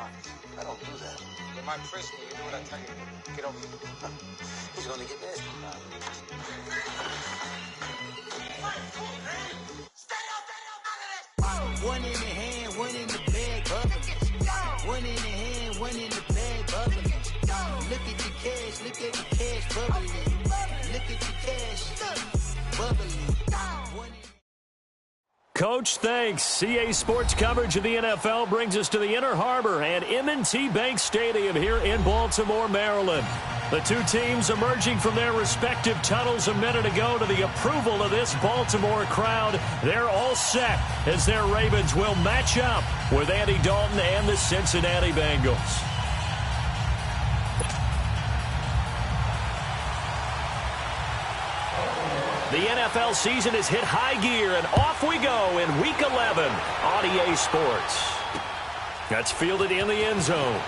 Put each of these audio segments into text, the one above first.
I don't do that. You might frisk me. You do what I tell you to do. Get over here. He's gonna get nasty. One in the hand, one in the bag, bubbling. One in the hand, one in the bag, bubbling. Look at the cash, look at the cash, bubbling. Look at the cash, bubbling. Coach, thanks. CA Sports coverage of the NFL brings us to the Inner Harbor and M&T Bank Stadium here in Baltimore, Maryland. The two teams emerging from their respective tunnels a minute ago to the approval of this Baltimore crowd. They're all set as their Ravens will match up with Andy Dalton and the Cincinnati Bengals. The NFL season has hit high gear, and off we go in Week 11 on EA Sports. That's fielded in the end zone.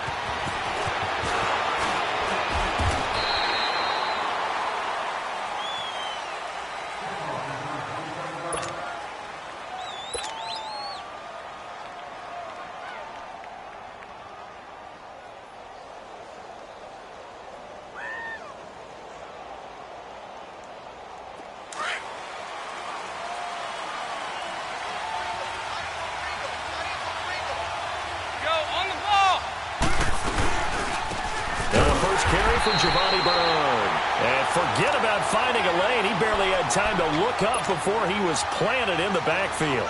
Time to look up before he was planted in the backfield.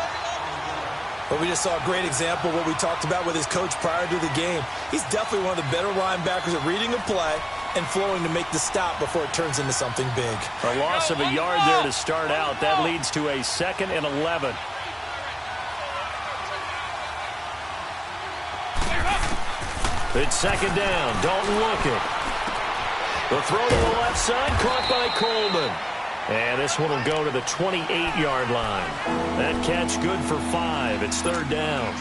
Well, we just saw a great example of what we talked about with his coach prior to the game. He's definitely one of the better linebackers at reading a play and flowing to make the stop before it turns into something big. A loss of a yard there to start out. That leads to a 2nd and 11. It's 2nd down. Dalton looking. The throw to the left side, caught by Coleman. And this one will go to the 28-yard line. That catch good for 5. It's 3rd down.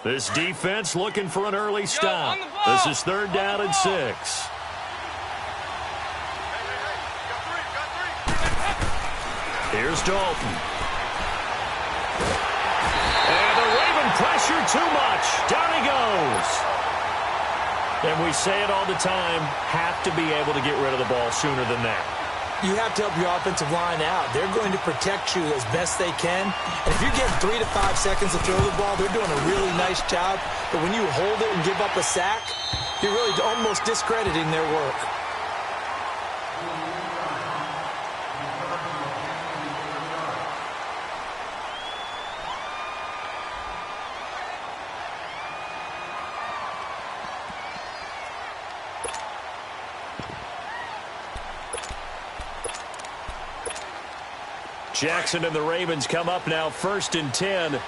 This defense looking for an early stop. This is 3rd down and 6. Here's Dalton. Pressure too much. Down he goes. And we say it all the time, have to be able to get rid of the ball sooner than that. You have to help your offensive line out. They're going to protect you as best they can. And if you're getting 3 to 5 seconds to throw the ball, they're doing a really nice job. But when you hold it and give up a sack, you're really almost discrediting their work. Jackson and the Ravens come up now 1st and 10. Over!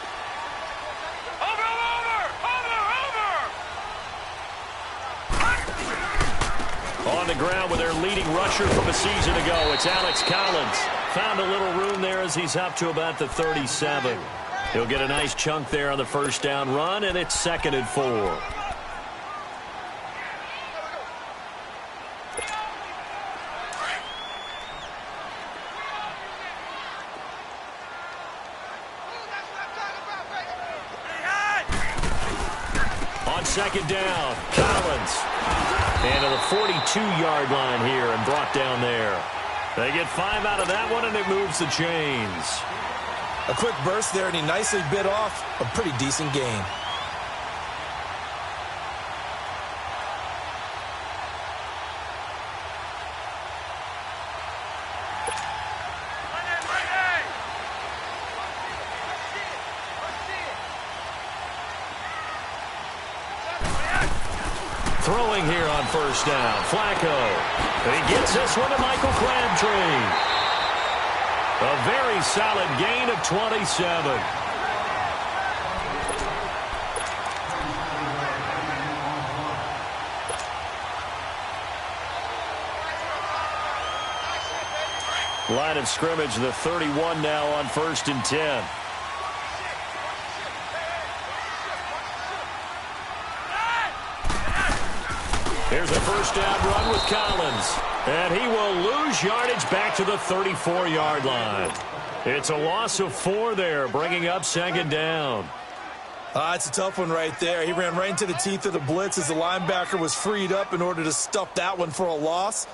On the ground with their leading rusher from a season ago. It's Alex Collins. Found a little room there as he's up to about the 37. He'll get a nice chunk there on the 1st down run, and it's 2nd and 4. On 2nd down, Collins. And to the 42-yard line here and brought down there. They get 5 out of that one, and it moves the chains. A quick burst there, and he nicely bit off a pretty decent gain. Throwing here on 1st down, Flacco. He gets this one to Michael Crabtree. A very solid gain of 27. Line of scrimmage, the 31 now on 1st and 10. Here's a first down run with Collins. And he will lose yardage back to the 34-yard line. It's a loss of 4 there, bringing up second down. It's a tough one right there. He ran right into the teeth of the blitz as the linebacker was freed up in order to stuff that one for a loss.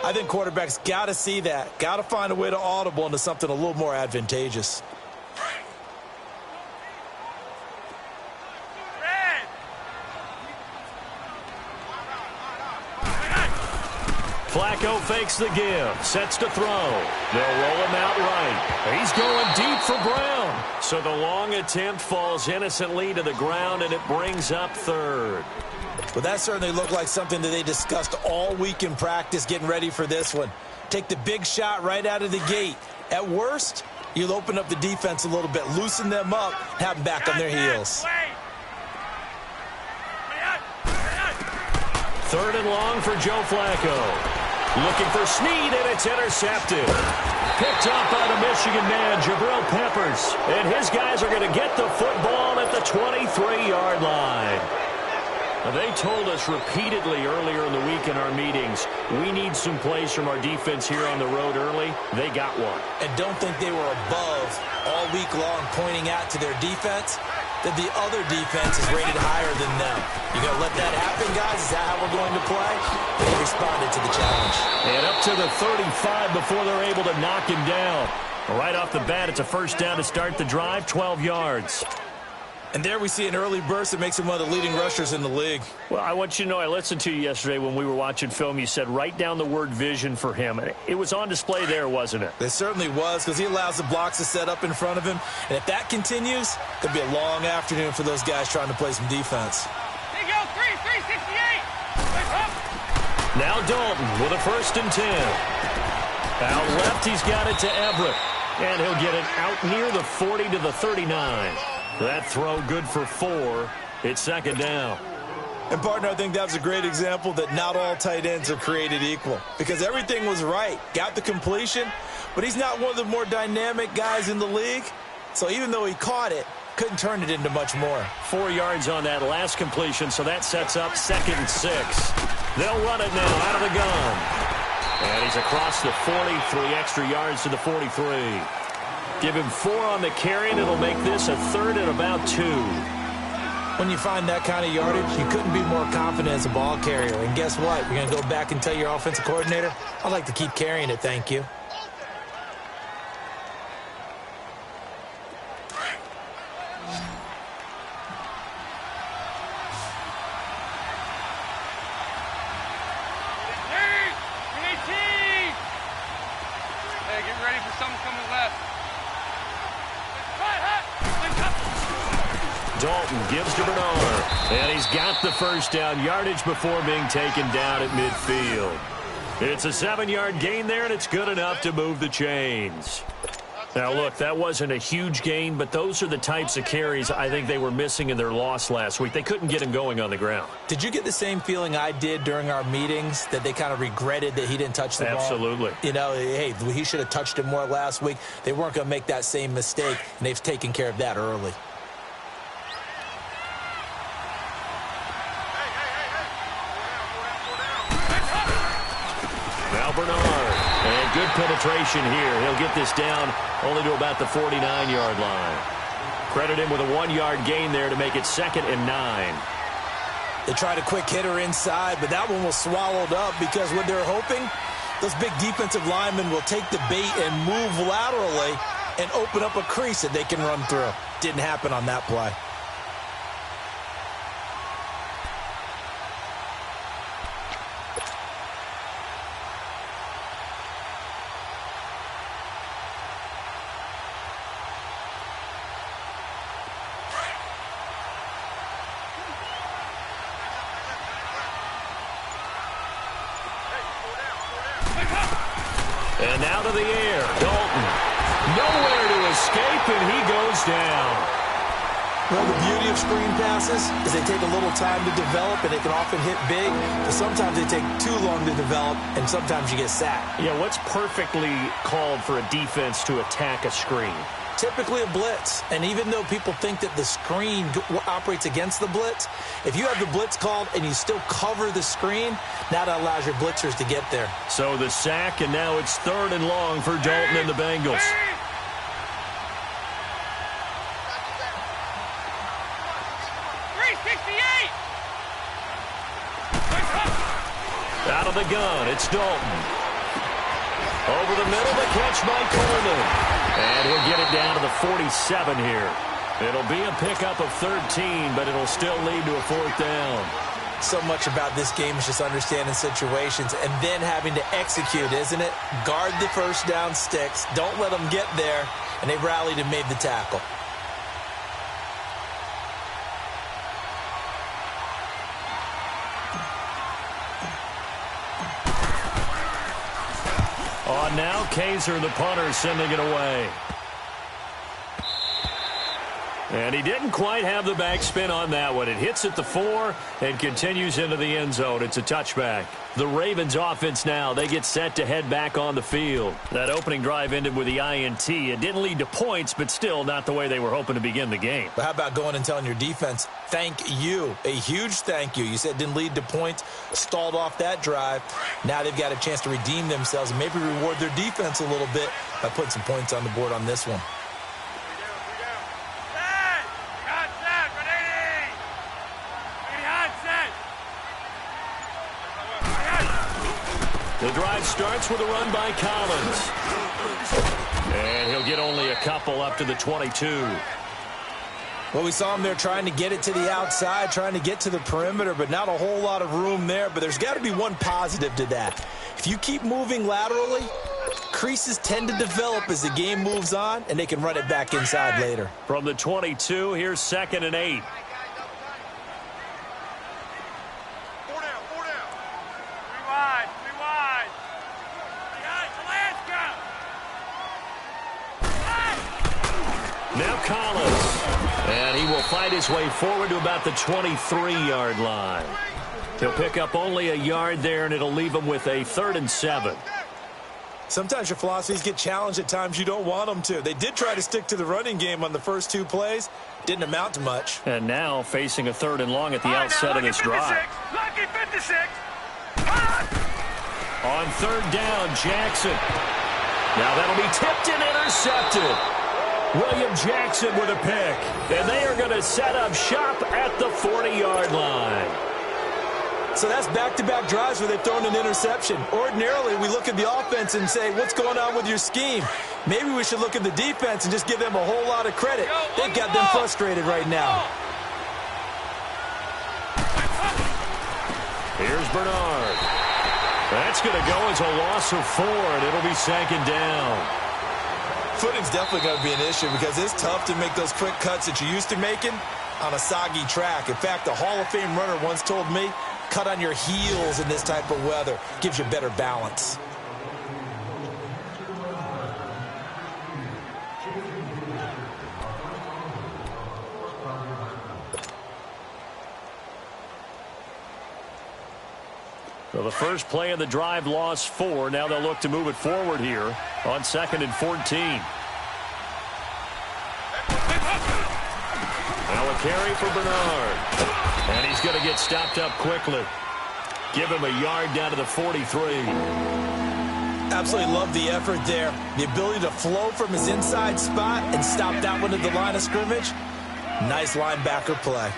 I think quarterbacks got to see that. Got to find a way to audible into something a little more advantageous. Flacco fakes the give, sets to throw. They'll roll him out right. He's going deep for Brown. So the long attempt falls innocently to the ground, and it brings up third. Well, that certainly looked like something that they discussed all week in practice getting ready for this one. Take the big shot right out of the gate. At worst, you'll open up the defense a little bit, loosen them up, have them back on their heels. Third and long for Joe Flacco. Looking for Snead, and it's intercepted. Picked up by the Michigan man, Jabril Peppers. And his guys are going to get the football at the 23-yard line. Now, they told us repeatedly earlier in the week in our meetings, we need some plays from our defense here on the road early. They got one. And don't think they were above all week long pointing out to their defense that the other defense is rated higher than them. You going to let that happen, guys? Is that how we're going to play? They responded to the challenge. And up to the 35 before they're able to knock him down. Right off the bat, it's a first down to start the drive, 12 yards. And there we see an early burst that makes him one of the leading rushers in the league. Well, I want you to know, I listened to you yesterday when we were watching film. You said write down the word vision for him. It was on display there, wasn't it? It certainly was, because he allows the blocks to set up in front of him. And if that continues, it could be a long afternoon for those guys trying to play some defense. Here you go, 368. Now Dalton with a 1st and 10. Out left, he's got it to Everett. And he'll get it out near the 40 to the 39. That throw good for 4. It's second down. And, partner, I think that was a great example that not all tight ends are created equal, because everything was right. Got the completion, but he's not one of the more dynamic guys in the league. So even though he caught it, couldn't turn it into much more. 4 yards on that last completion, so that sets up 2nd and 6. They'll run it now out of the gun. And he's across the 40, 3 extra yards to the 43. Give him 4 on the carry, and it'll make this a 3rd and about 2. When you find that kind of yardage, you couldn't be more confident as a ball carrier. And guess what? You're going to go back and tell your offensive coordinator, I'd like to keep carrying it, thank you. Hey, get ready for something coming left. Dalton gives to Bernard, and he's got the first down, yardage before being taken down at midfield. It's a 7-yard gain there, and it's good enough to move the chains. Now, look, that wasn't a huge gain, but those are the types of carries I think they were missing in their loss last week. They couldn't get him going on the ground. Did you get the same feeling I did during our meetings, that they kind of regretted that he didn't touch the ball? Absolutely. You know, hey, he should have touched it more last week. They weren't going to make that same mistake, and they've taken care of that early. Now Bernard, and good penetration here. He'll get this down only to about the 49-yard line. Credit him with a 1-yard gain there to make it 2nd and 9. They tried a quick hitter inside, but that one was swallowed up because what they're hoping, those big defensive linemen will take the bait and move laterally and open up a crease that they can run through. Didn't happen on that play. And now to the air, Dalton. Nowhere to escape, and he goes down. Well, the beauty of screen passes is they take a little time to develop, and they can often hit big, but sometimes they take too long to develop, and sometimes you get sacked. Yeah, what's perfectly called for a defense to attack a screen? Typically a blitz, and even though people think that the screen operates against the blitz, if you have the blitz called and you still cover the screen, now that allows your blitzers to get there. So the sack, and now it's 3rd and long for Dalton and the Bengals. Out of the gun, it's Dalton. Over the middle, the catch by Coleman. And he'll get it down to the 47 here. It'll be a pickup of 13, but it'll still lead to a 4th down. So much about this game is just understanding situations and then having to execute, isn't it? Guard the first down sticks. Don't let them get there. And they rallied and made the tackle. On now, Kaiser, the punter, sending it away. And he didn't quite have the backspin on that one. It hits at the 4 and continues into the end zone. It's a touchback. The Ravens offense now, they get set to head back on the field. That opening drive ended with the INT. It didn't lead to points, but still not the way they were hoping to begin the game. But how about going and telling your defense, thank you, a huge thank you. You said it didn't lead to points, stalled off that drive. Now they've got a chance to redeem themselves and maybe reward their defense a little bit by putting some points on the board on this one. The drive starts with a run by Collins. And he'll get only a couple up to the 22. Well, we saw him there trying to get it to the outside, trying to get to the perimeter, but not a whole lot of room there. But there's got to be one positive to that. If you keep moving laterally, creases tend to develop as the game moves on, and they can run it back inside later. From the 22, here's 2nd and 8. Now Collins, and he will fight his way forward to about the 23-yard line. He'll pick up only a yard there, and it'll leave him with a 3rd and 7. Sometimes your philosophies get challenged at times you don't want them to. They did try to stick to the running game on the first 2 plays. Didn't amount to much. And now facing a 3rd and long at the outset of this drive. Lucky 56. On 3rd down, Jackson. Now that'll be tipped and intercepted. William Jackson with a pick. And they are going to set up shop at the 40-yard line. So that's back-to-back drives where they've thrown an interception. Ordinarily, we look at the offense and say, what's going on with your scheme? Maybe we should look at the defense and just give them a whole lot of credit. They've got them frustrated right now. Here's Bernard. That's going to go as a loss of 4, and it'll be 2nd down. Footing's definitely going to be an issue because it's tough to make those quick cuts that you're used to making on a soggy track. In fact, a Hall of Fame runner once told me, cut on your heels in this type of weather. Gives you better balance. Well, the first play of the drive lost 4. Now they'll look to move it forward here on 2nd and 14. Now a carry for Bernard. And he's going to get stopped up quickly. Give him a yard down to the 43. Absolutely love the effort there. The ability to flow from his inside spot and stop that one at the line of scrimmage. Nice linebacker play.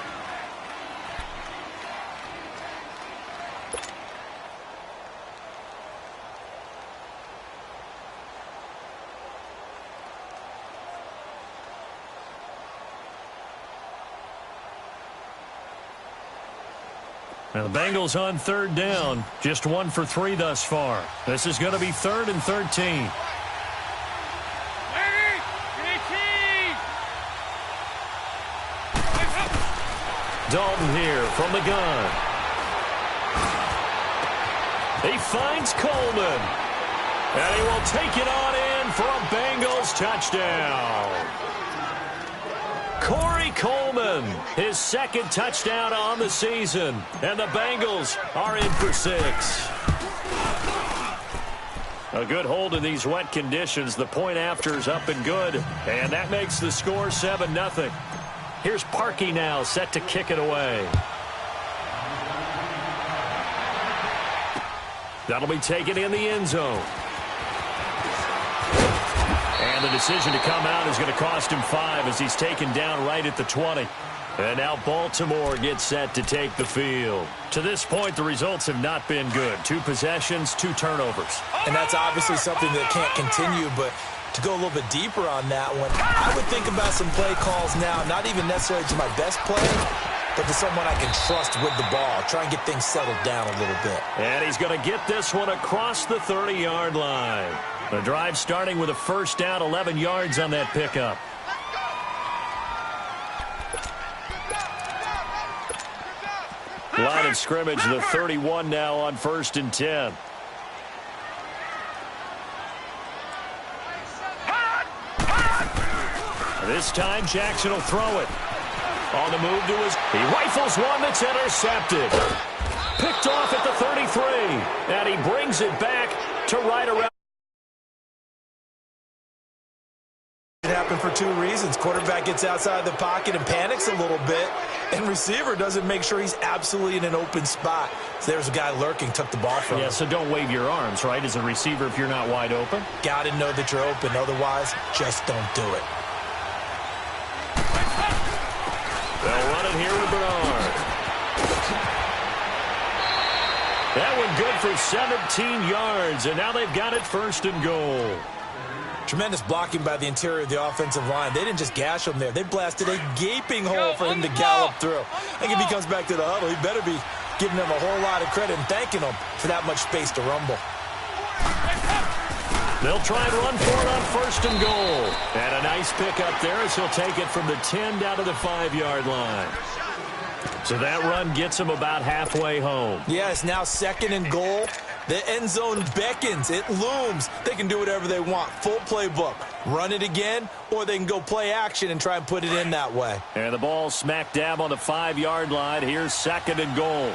Now the Bengals on 3rd down. Just 1 for 3 thus far. This is going to be 3rd and 13. Dalton here from the gun. He finds Coleman. And he will take it on in for a Bengals touchdown. Corey Coleman, his second touchdown on the season. And the Bengals are in for 6. A good hold in these wet conditions. The point after is up and good. And that makes the score 7-0. Here's Parkey now, set to kick it away. That'll be taken in the end zone. And the decision to come out is going to cost him 5 as he's taken down right at the 20. And now Baltimore gets set to take the field. To this point, the results have not been good. 2 possessions, 2 turnovers. And that's obviously something that can't continue, but to go a little bit deeper on that one, I would think about some play calls now, not even necessarily to my best play, but to someone I can trust with the ball. Try and get things settled down a little bit. And he's going to get this one across the 30-yard line. The drive starting with a first down, 11 yards on that pickup. Line of scrimmage, the 31 now on 1st and 10. This time Jackson will throw it. On the move to his... He rifles one that's intercepted. Picked off at the 33. And he brings it back to right around. It happened for 2 reasons. Quarterback gets outside the pocket and panics a little bit, and receiver doesn't make sure he's absolutely in an open spot. So there's a guy lurking, took the ball from him. Yeah, so don't wave your arms, right, as a receiver if you're not wide open. Got to know that you're open. Otherwise, just don't do it. They'll run it here with Bernard. That one good for 17 yards, and now they've got it 1st and goal. Tremendous blocking by the interior of the offensive line. They didn't just gash him there. They blasted a gaping hole for him to gallop through. I think if he comes back to the huddle, he better be giving them a whole lot of credit and thanking them for that much space to rumble. They'll try and run for it on 1st and goal. And a nice pickup there as he'll take it from the 10 down to the 5-yard line. So that run gets him about halfway home. Yeah, it's now 2nd and goal. The end zone beckons. It looms. They can do whatever they want. Full playbook. Run it again, or they can go play action and try and put it in that way. And the ball smack dab on the 5-yard line. Here's 2nd and goal.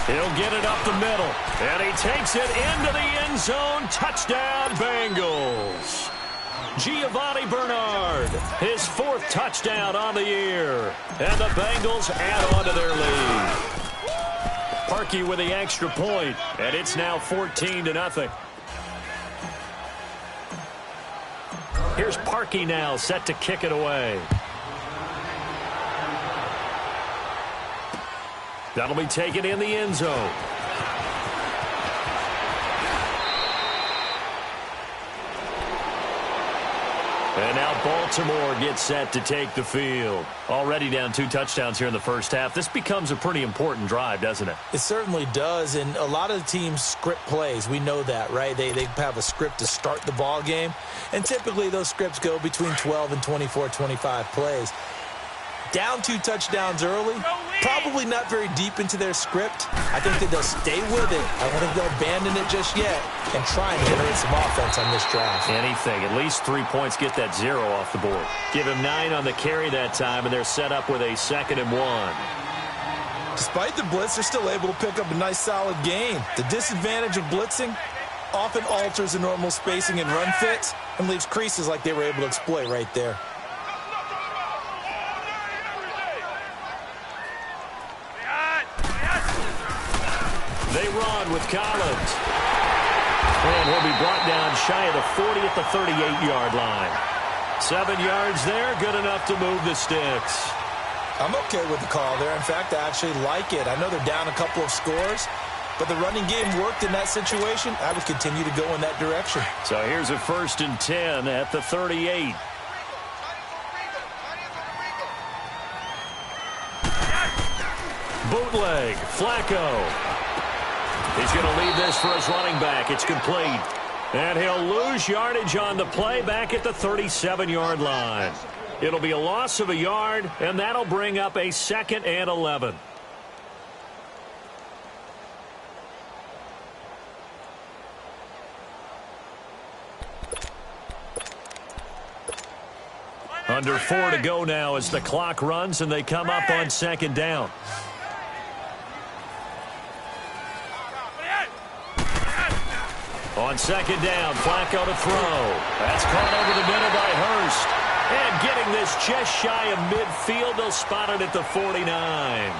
He'll get it up the middle. And he takes it into the end zone. Touchdown, Bengals. Giovanni Bernard, his 4th touchdown on the year. And the Bengals add on to their lead. Parkey with the extra point, and it's now 14-0. Here's Parkey now, set to kick it away. That'll be taken in the end zone. And now Baltimore gets set to take the field. Already down 2 touchdowns here in the first half. This becomes a pretty important drive, doesn't it? It certainly does, and a lot of the teams script plays. We know that, right? They have a script to start the ball game, and typically those scripts go between 12 and 24, 25 plays. Down 2 touchdowns early, probably not very deep into their script. I think that they'll stay with it. I don't think they'll abandon it just yet and try and generate some offense on this drive. Anything. At least 3 points, get that 0 off the board. Give him 9 on the carry that time, and they're set up with a 2nd and 1. Despite the blitz, they're still able to pick up a nice solid gain. The disadvantage of blitzing often alters the normal spacing and run fits and leaves creases like they were able to exploit right there. They run with Collins. And he'll be brought down shy of the 40 at the 38-yard line. 7 yards there, good enough to move the sticks. I'm okay with the call there. In fact, I actually like it. I know they're down a couple of scores, but the running game worked in that situation. I would continue to go in that direction. So here's a 1st and 10 at the 38. Bootleg, Flacco. He's going to leave this for his running back. It's complete. And he'll lose yardage on the play back at the 37-yard line. It'll be a loss of a yard, and that'll bring up a 2nd and 11. Under 4 to go now as the clock runs and they come up on second down. On second down, Flacco to throw. That's caught over the middle by Hurst. And getting this just shy of midfield, they'll spot it at the 49.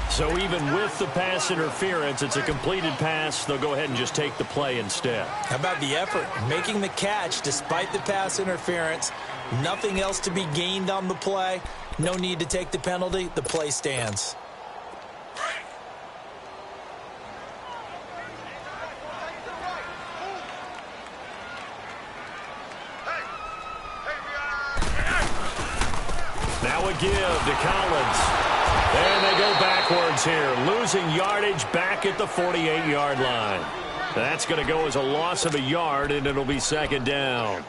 So even with the pass interference, it's a completed pass. They'll go ahead and just take the play instead. How about the effort? Making the catch despite the pass interference. Nothing else to be gained on the play. No need to take the penalty. The play stands. Now a give to Collins. And they go backwards here, losing yardage back at the 48-yard line. That's going to go as a loss of a yard, and it'll be second down.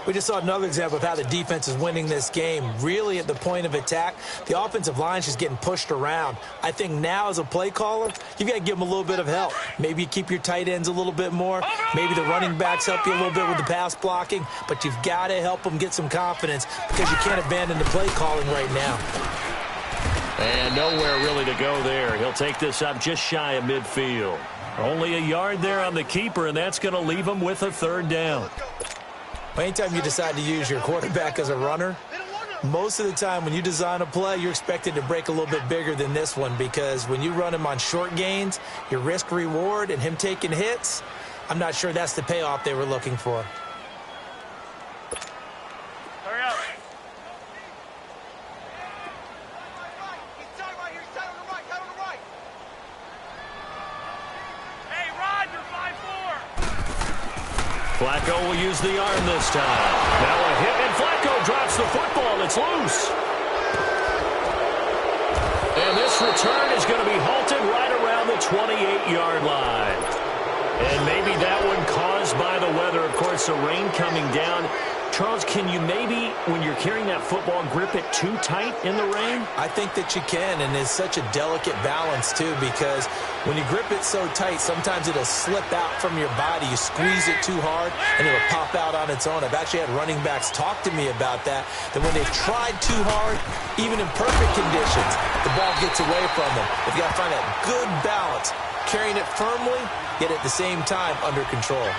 We just saw another example of how the defense is winning this game. Really at the point of attack, the offensive line's just getting pushed around. I think now as a play caller, you've got to give them a little bit of help. Maybe you keep your tight ends a little bit more. Maybe the running backs help you a little bit with the pass blocking. But you've got to help them get some confidence because you can't abandon the play calling right now. And nowhere really to go there. He'll take this up just shy of midfield. Only a yard there on the keeper, and that's going to leave him with a third down. Anytime you decide to use your quarterback as a runner, most of the time when you design a play, you're expected to break a little bit bigger than this one because when you run him on short gains, your risk-reward and him taking hits, I'm not sure that's the payoff they were looking for. Hurry up. Flacco will use the arm this time. Now a hit, and Flacco drops the football. It's loose. And this return is going to be halted right around the 28-yard line. And maybe that one caused by the weather. Of course, the rain coming down. Charles, can you maybe, when you're carrying that football, grip it too tight in the rain? I think that you can, and it's such a delicate balance, too, because when you grip it so tight, sometimes it'll slip out from your body. You squeeze it too hard, and it'll pop out on its own. I've actually had running backs talk to me about that when they've tried too hard, even in perfect conditions, the ball gets away from them. They've got to find that good balance, carrying it firmly, yet at the same time under control.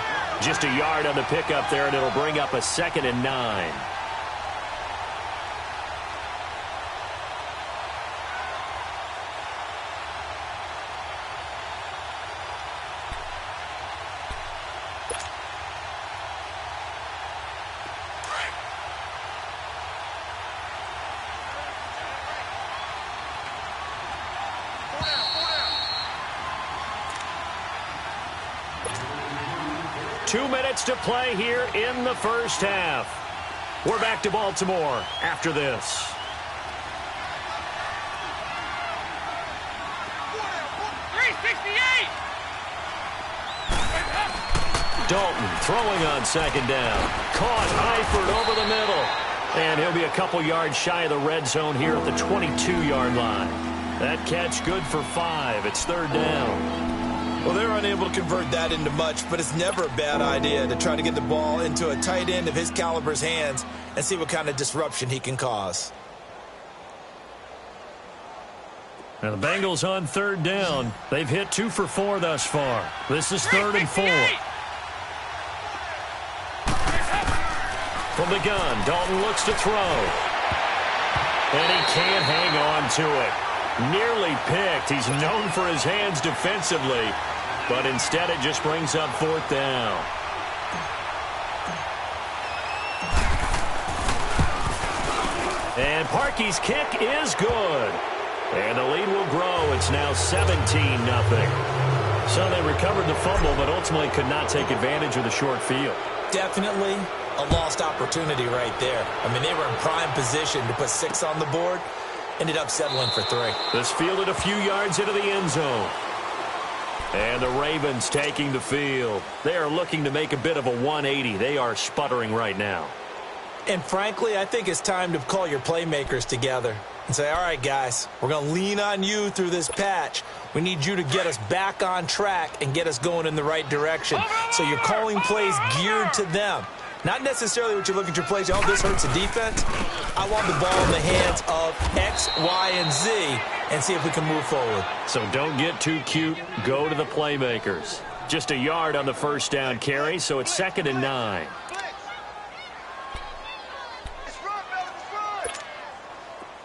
Just a yard on the pickup there, and it'll bring up a 2nd and 9. Two minutes to play here in the first half. We're back to Baltimore after this. Dalton throwing on second down. Caught Eifert over the middle. And he'll be a couple yards shy of the red zone here at the 22-yard line. That catch good for 5. It's third down. Well, they're unable to convert that into much, but it's never a bad idea to try to get the ball into a tight end of his caliber's hands and see what kind of disruption he can cause. Now the Bengals on third down. They've hit 2 for 4 thus far. This is 3rd and 4. From the gun, Dalton looks to throw. And he can't hang on to it. Nearly picked. He's known for his hands defensively, but instead it just brings up 4th down. And Parkey's kick is good. And the lead will grow. It's now 17-0. So they recovered the fumble, but ultimately could not take advantage of the short field. Definitely a lost opportunity right there. I mean, they were in prime position to put 6 on the board. Ended up settling for 3. This fielded a few yards into the end zone. And the Ravens taking the field. They are looking to make a bit of a 180. They are sputtering right now. And frankly, I think it's time to call your playmakers together. and say, all right, guys, we're going to lean on you through this patch. We need you to get us back on track and get us going in the right direction. So you're calling plays geared to them. Not necessarily what you look at your plays, oh, this hurts the defense. I want the ball in the hands of X, Y, and Z and see if we can move forward. So don't get too cute. Go to the playmakers. Just a yard on the first down carry, so it's 2nd and 9.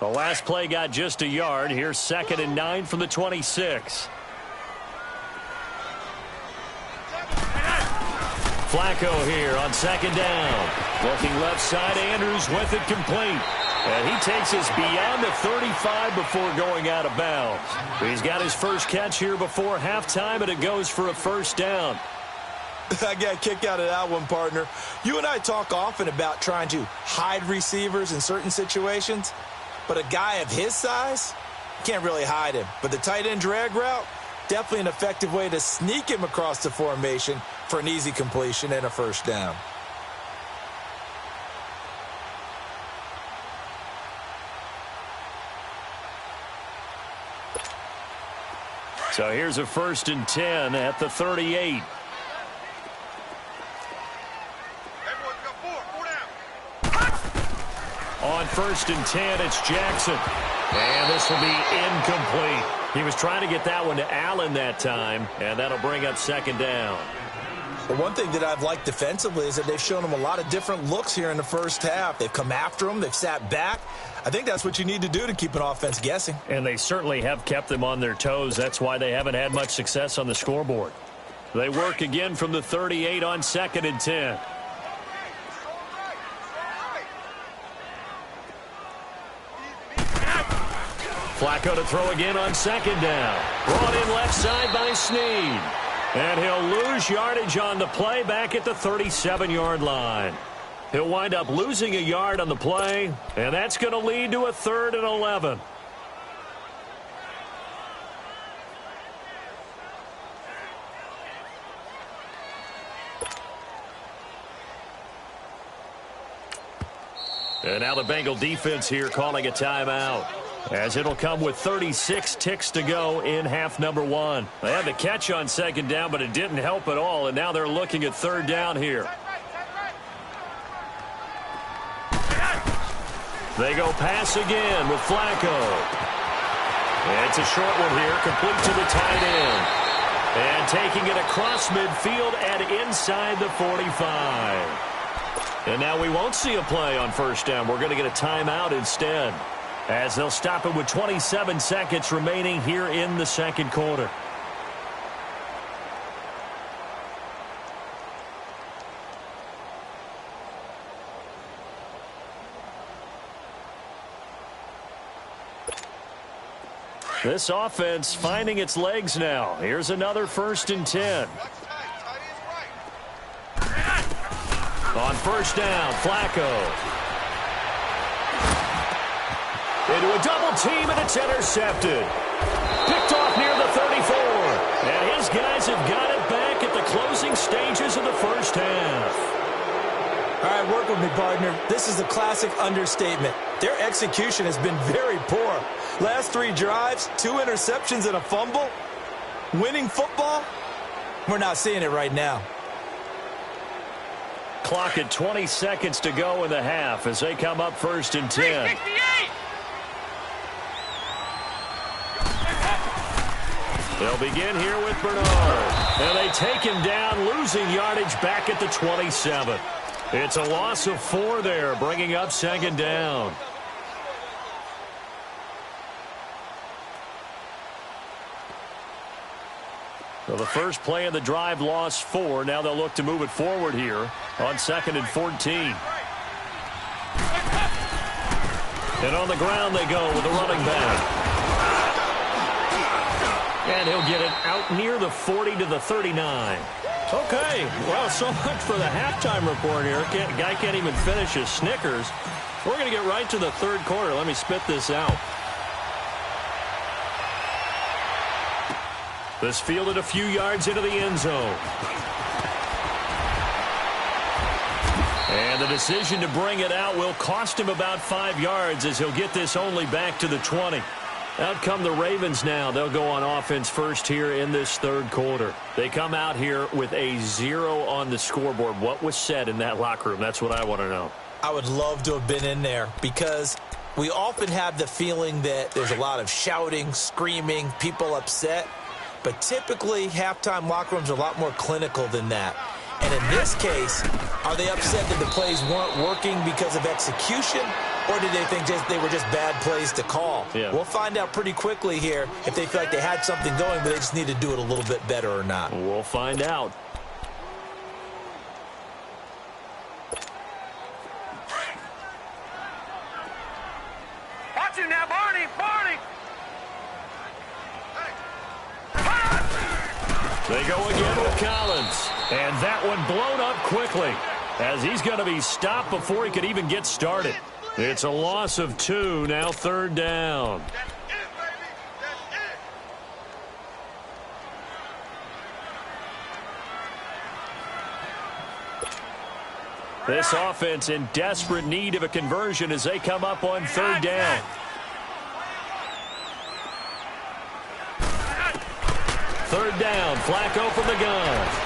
The last play got just a yard. Here's 2nd and 9 from the 26. Flacco here on 2nd down. Looking left side, Andrews with it complete. And he takes us beyond the 35 before going out of bounds. He's got his first catch here before halftime, and it goes for a first down. I got a kick out of that one, partner. You and I talk often about trying to hide receivers in certain situations, but a guy of his size, can't really hide him. But the tight end drag route, definitely an effective way to sneak him across the formation for an easy completion and a first down. So here's a 1st and 10 at the 38. On 1st and 10, it's Jackson. And this will be incomplete. He was trying to get that one to Allen that time, and that'll bring up 2nd down. The one thing that I've liked defensively is that they've shown him a lot of different looks here in the first half. They've come after him. They've sat back. I think that's what you need to do to keep an offense guessing. And they certainly have kept them on their toes. That's why they haven't had much success on the scoreboard. They work again from the 38 on 2nd and 10. Flacco to throw again on 2nd down. Brought in left side by Snead. And he'll lose yardage on the play back at the 37-yard line. He'll wind up losing a yard on the play, and that's going to lead to a 3rd and 11. And now the Bengal defense here calling a timeout, as it'll come with 36 ticks to go in half number 1. They had the catch on 2nd down, but it didn't help at all, and now they're looking at 3rd down here. They go pass again with Flacco. It's a short one here, complete to the tight end. And taking it across midfield and inside the 45. And now we won't see a play on 1st down. We're going to get a timeout instead, as they'll stop it with 27 seconds remaining here in the 2nd quarter. This offense finding its legs now. Here's another 1st and 10. On 1st down, Flacco. Into a double team, and it's intercepted. Picked off near the 34. And his guys have got it back at the closing stages of the first half. All right, work with me, partner. This is a classic understatement. Their execution has been very poor. Last 3 drives, 2 interceptions and a fumble. Winning football? We're not seeing it right now. Clock at 20 seconds to go in the half as they come up 1st and 10. They'll begin here with Bernard. And they take him down, losing yardage back at the 27. It's a loss of 4 there, bringing up 2nd down. So the first play of the drive lost 4. Now they'll look to move it forward here on 2nd and 14. And on the ground they go with the running back. And he'll get it out near the 40 to the 39. Okay, well, so much for the halftime report here. Guy can't even finish his Snickers. We're going to get right to the 3rd quarter. Let me spit this out. This fielded a few yards into the end zone. And the decision to bring it out will cost him about 5 yards as he'll get this only back to the 20. Out come the Ravens now. They'll go on offense first here in this third quarter. They come out here with a 0 on the scoreboard. What was said in that locker room? That's what I want to know. I would love to have been in there because we often have the feeling that there's a lot of shouting, screaming, people upset. But typically, halftime locker rooms are a lot more clinical than that. And in this case, are they upset that the plays weren't working because of execution? Or did they think they were just bad plays to call? Yeah. We'll find out pretty quickly here if they feel like they had something going, but they just need to do it a little bit better or not. We'll find out. Watch him now, Barney! Barney! They go again with Collins. And that one blown up quickly as he's going to be stopped before he could even get started. It's a loss of 2, now third down. This offense in desperate need of a conversion as they come up on third down. Third down, Flacco from the gun.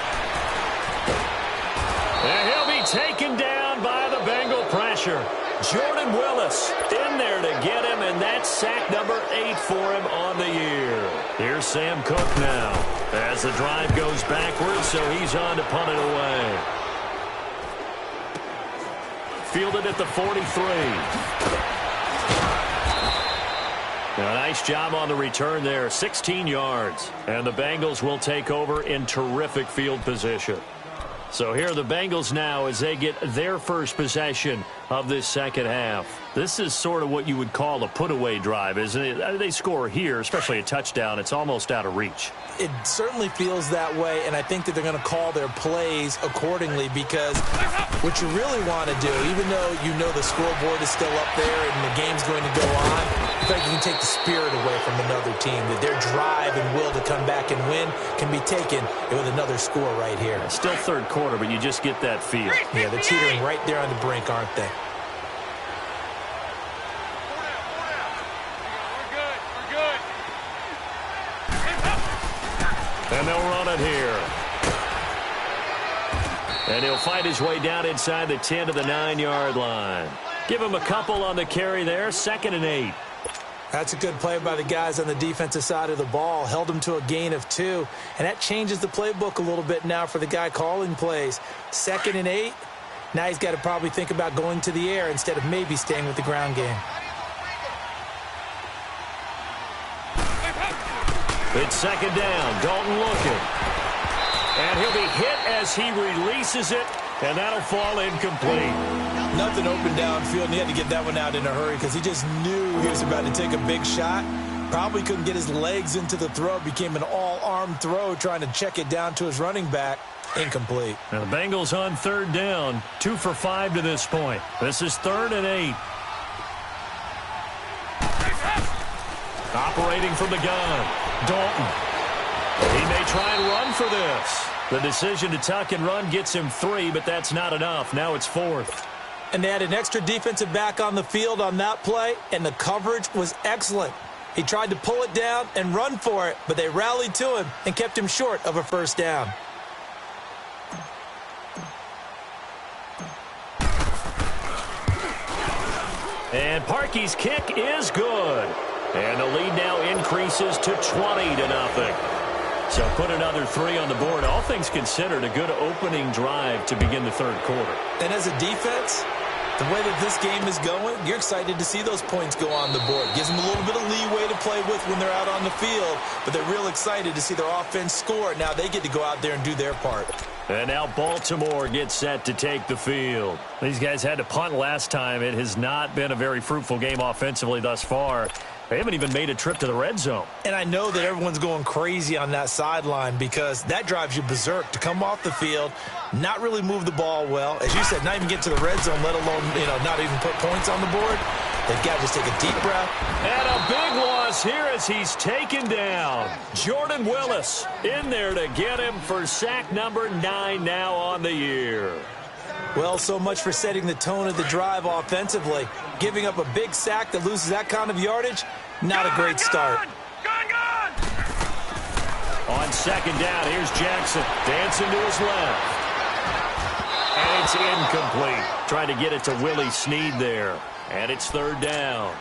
And he'll be taken down by the Bengal pressure. Jordan Willis in there to get him, and that's sack number 8 for him on the year. Here's Sam Cook now as the drive goes backwards, so he's on to punt it away. Fielded at the 43. A nice job on the return there, 16 yards. And the Bengals will take over in terrific field position. So here are the Bengals now as they get their first possession of this second half. This is sort of what you would call a put-away drive, isn't it? They score here, especially a touchdown. It's almost out of reach. It certainly feels that way, and I think that they're going to call their plays accordingly because what you really want to do, even though you know the scoreboard is still up there and the game's going to go on, I think you can take the spirit away from another team, that their drive and will to come back and win can be taken with another score right here. Still third quarter, but you just get that feel. Yeah, they're teetering right there on the brink, aren't they? And they'll run it here. And he'll fight his way down inside the 10 to the 9-yard line. Give him a couple on the carry there, 2nd and 8. That's a good play by the guys on the defensive side of the ball. Held them to a gain of 2. And that changes the playbook a little bit now for the guy calling plays. 2nd and 8. Now he's got to probably think about going to the air instead of maybe staying with the ground game. It's 2nd down. Dalton looking. And he'll be hit as he releases it, and that'll fall incomplete. Nothing open downfield, and he had to get that one out in a hurry because he just knew he was about to take a big shot. Probably couldn't get his legs into the throw. Became an all-arm throw trying to check it down to his running back. Incomplete. Now the Bengals on third down. 2 for 5 to this point. This is 3rd and 8. Operating from the gun. Dalton. He may try and run for this. The decision to tuck and run gets him 3, but that's not enough. Now it's 4th. And they had an extra defensive back on the field on that play, and the coverage was excellent. He tried to pull it down and run for it, but they rallied to him and kept him short of a first down. And Parkey's kick is good. And the lead now increases to 20-0. So put another 3 on the board. All things considered, a good opening drive to begin the third quarter. And as a defense, the way that this game is going, you're excited to see those points go on the board. Gives them a little bit of leeway to play with when they're out on the field, but they're real excited to see their offense score. Now they get to go out there and do their part. And now Baltimore gets set to take the field. These guys had to punt last time. It has not been a very fruitful game offensively thus far. They haven't even made a trip to the red zone. And I know that everyone's going crazy on that sideline because that drives you berserk to come off the field, not really move the ball well. As you said, not even get to the red zone, let alone, not even put points on the board. They've got to just take a deep breath. And a big loss here as he's taken down. Jordan Willis in there to get him for sack number 9 now on the year. Well, so much for setting the tone of the drive offensively. Giving up a big sack that loses that kind of yardage, not a great start. On second down, here's Jackson dancing to his left. And it's incomplete. Trying to get it to Willie Snead there. And it's third down.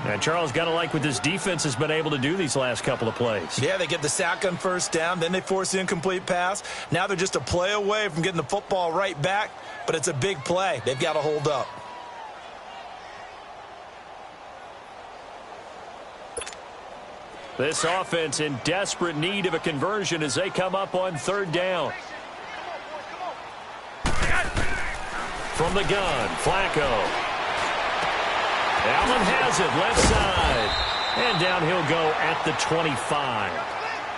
And Charles, got to like what this defense has been able to do these last couple of plays. Yeah, they get the sack on first down, then they force the incomplete pass. Now they're just a play away from getting the football right back, but it's a big play. They've got to hold up. This offense in desperate need of a conversion as they come up on third down. From the gun, Flacco. Allen has it, left side. And down he'll go at the 25.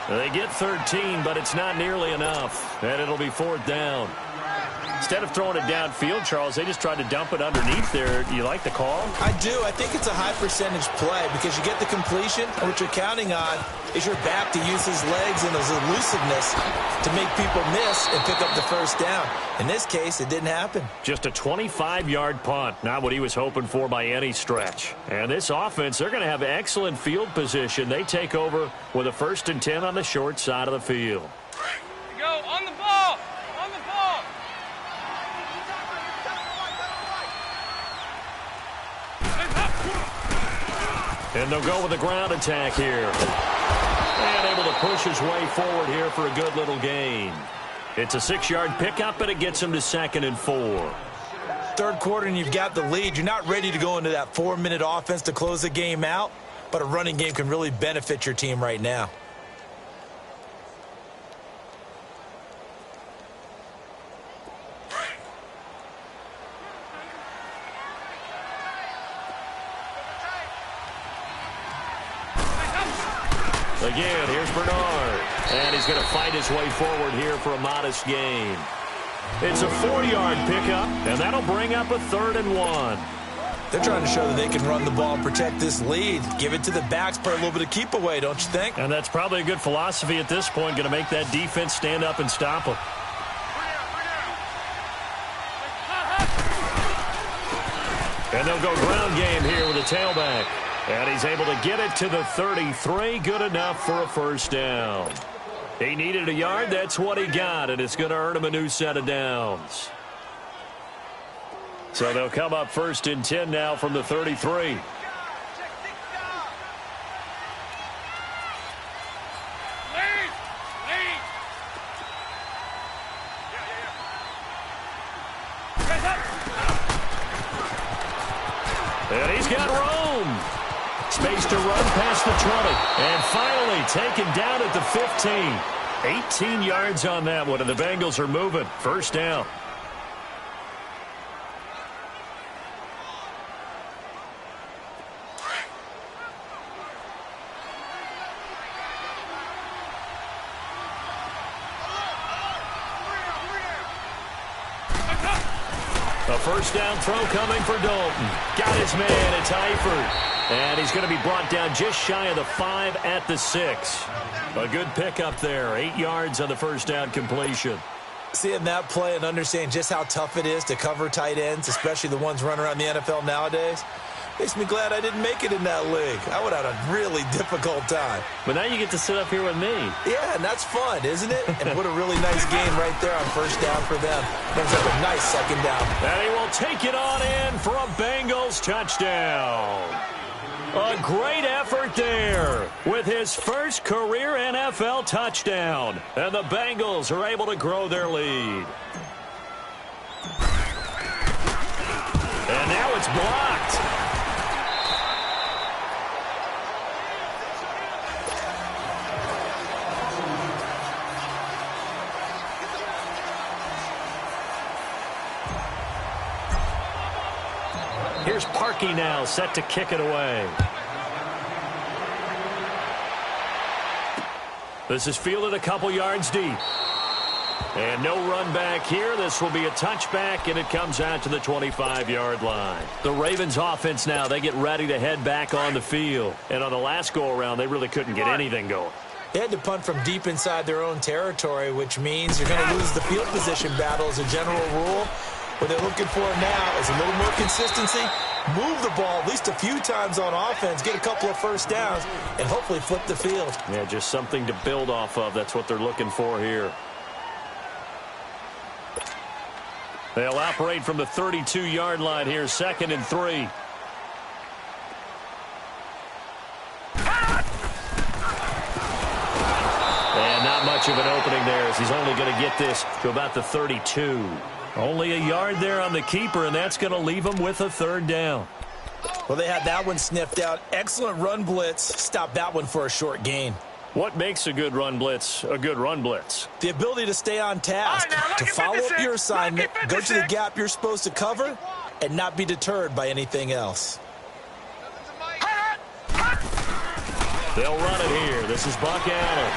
They get 13, but it's not nearly enough. And it'll be fourth down. Instead of throwing it downfield, Charles, they just tried to dump it underneath there. Do you like the call? I do. I think it's a high percentage play because you get the completion, and what you're counting on is your back to use his legs and his elusiveness to make people miss and pick up the first down. In this case, it didn't happen. Just a 25-yard punt, not what he was hoping for by any stretch. And this offense, they're going to have excellent field position. They take over with a 1st and 10 on the short side of the field. Go on the ball. On the ball. And they'll go with a ground attack here. And able to push his way forward here for a good little gain. It's a 6-yard pickup, and it gets him to 2nd and 4. Third quarter, and you've got the lead. You're not ready to go into that 4-minute offense to close the game out, but a running game can really benefit your team right now. Again, here's Bernard. And he's going to fight his way forward here for a modest gain. It's a 4-yard pickup, and that'll bring up a 3rd and 1. They're trying to show that they can run the ball and protect this lead. Give it to the backs, play a little bit of keep away, don't you think? And that's probably a good philosophy at this point, going to make that defense stand up and stop them. And they'll go ground game here with a tailback. And he's able to get it to the 33. Good enough for a first down. He needed a yard. That's what he got, and it's going to earn him a new set of downs. So they'll come up 1st and 10 now from the 33. And he's got room. Space to run past the 20. And finally taken down at the 15. 18 yards on that one, and the Bengals are moving. First down. A first down throw coming for Dalton. Got his man. It's Eifert. And he's going to be brought down just shy of the 5 at the 6. A good pickup there. 8 yards on the first down completion. Seeing that play and understanding just how tough it is to cover tight ends, especially the ones running around the NFL nowadays, makes me glad I didn't make it in that league. I would have had a really difficult time. But now you get to sit up here with me. Yeah, and that's fun, isn't it? And what a really nice game right there on first down for them. Brings up a nice second down. And he will take it on in for a Bengals touchdown. A great effort there with his first career NFL touchdown. And the Bengals are able to grow their lead. And now it's blocked. Here's Parkey now, set to kick it away. This is fielded a couple yards deep. And no run back here. This will be a touchback, and it comes out to the 25-yard line. The Ravens offense now, they get ready to head back on the field. And on the last go-around, they really couldn't get anything going. They had to punt from deep inside their own territory, which means you're going to lose the field position battle as a general rule. What they're looking for now is a little more consistency, move the ball at least a few times on offense, get a couple of first downs, and hopefully flip the field. Yeah, just something to build off of. That's what they're looking for here. They'll operate from the 32-yard line here, 2nd and 3. And not much of an opening there as he's only going to get this to about the 32. Only a yard there on the keeper, and that's going to leave him with a 3rd down. Well, they had that one sniffed out. Excellent run blitz. Stop that one for a short gain. What makes a good run blitz a good run blitz? The ability to stay on task, to follow up your assignment, go to the gap you're supposed to cover, and not be deterred by anything else. They'll run it here. This is Buck Allen.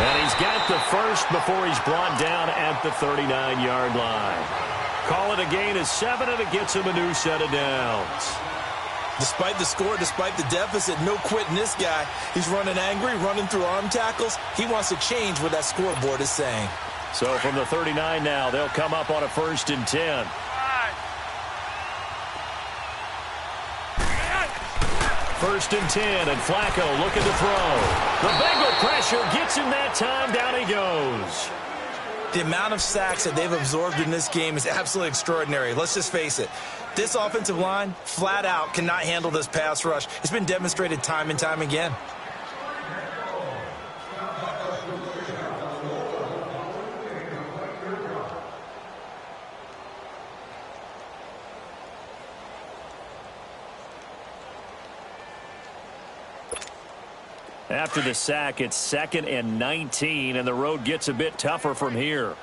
And he's got the first before he's brought down at the 39-yard line. Call it a gain of 7, and it gets him a new set of downs. Despite the score, despite the deficit, no quitting this guy. He's running angry, running through arm tackles. He wants to change what that scoreboard is saying. So from the 39 now, they'll come up on a 1st and 10. 1st and 10, and Flacco looking to throw. The Bengal pressure gets him that time. Down he goes. The amount of sacks that they've absorbed in this game is absolutely extraordinary. Let's just face it. This offensive line, flat out, cannot handle this pass rush. It's been demonstrated time and time again. After the sack, it's 2nd and 19, and the road gets a bit tougher from here.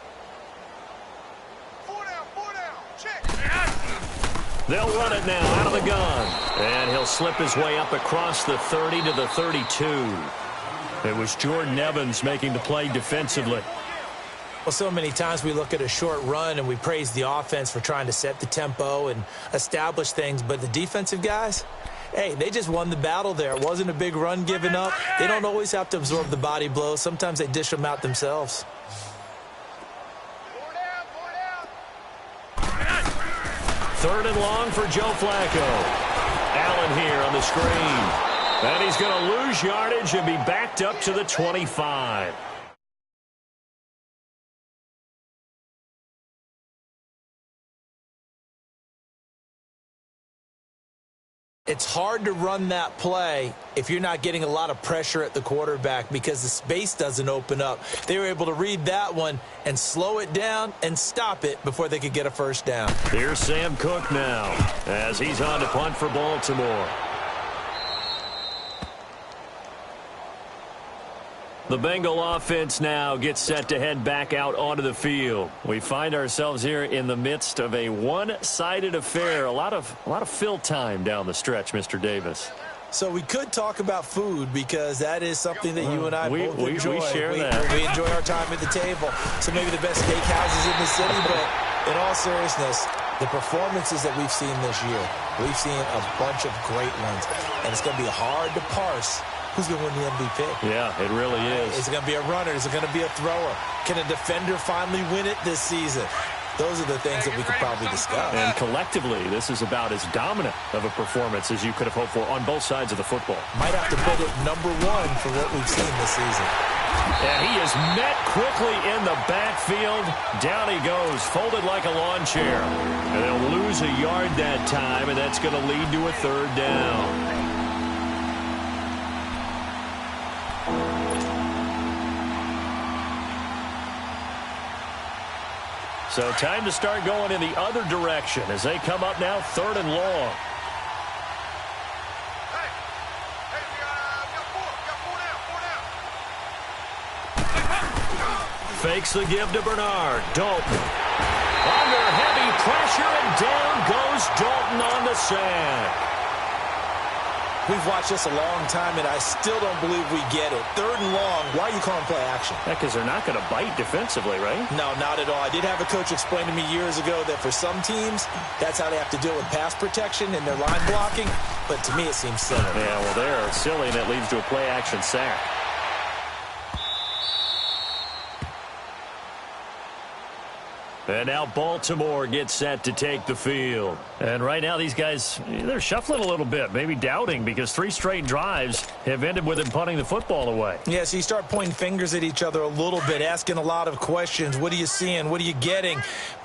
They'll run it now out of the gun. And he'll slip his way up across the 30 to the 32. It was Jordan Evans making the play defensively. Well, so many times we look at a short run and we praise the offense for trying to set the tempo and establish things, but the defensive guys, hey, they just won the battle there. It wasn't a big run given up. They don't always have to absorb the body blows. Sometimes they dish them out themselves. Third and long for Joe Flacco. Allen here on the screen. And he's going to lose yardage and be backed up to the 25. It's hard to run that play if you're not getting a lot of pressure at the quarterback because the space doesn't open up. They were able to read that one and slow it down and stop it before they could get a first down. Here's Sam Cook now as he's on to punt for Baltimore. The Bengal offense now gets set to head back out onto the field. We find ourselves here in the midst of a one-sided affair. A lot of fill time down the stretch, Mr. Davis. So we could talk about food because that is something that you and I both enjoy. We share that. We enjoy our time at the table. So maybe the best steakhouses in the city, but in all seriousness, the performances that we've seen this year, we've seen a bunch of great ones, and it's going to be hard to parse who's going to win the MVP. Yeah, it really is. Is it going to be a runner? Is it going to be a thrower? Can a defender finally win it this season? Those are the things that we could probably discuss. And collectively, this is about as dominant of a performance as you could have hoped for on both sides of the football. Might have to put it #1 for what we've seen this season. And he is met quickly in the backfield. Down he goes, folded like a lawn chair. And they'll lose a yard that time, and that's going to lead to a 3rd down. So time to start going in the other direction as they come up now 3rd and long. Fakes the give to Bernard. Dalton. Under heavy pressure, and down goes Dalton on the sack. We've watched this a long time, and I still don't believe we get it. 3rd and long, why are you calling play action? Yeah, because they're not going to bite defensively, right? No, not at all. I did have a coach explain to me years ago that for some teams, that's how they have to deal with pass protection and their line blocking. But to me, it seems silly. Yeah, well, they're silly, and it leads to a play action sack. And now Baltimore gets set to take the field. And right now these guys, they're shuffling a little bit, maybe doubting, because 3 straight drives have ended with them punting the football away. Yeah, so you start pointing fingers at each other a little bit, asking a lot of questions. What are you seeing? What are you getting?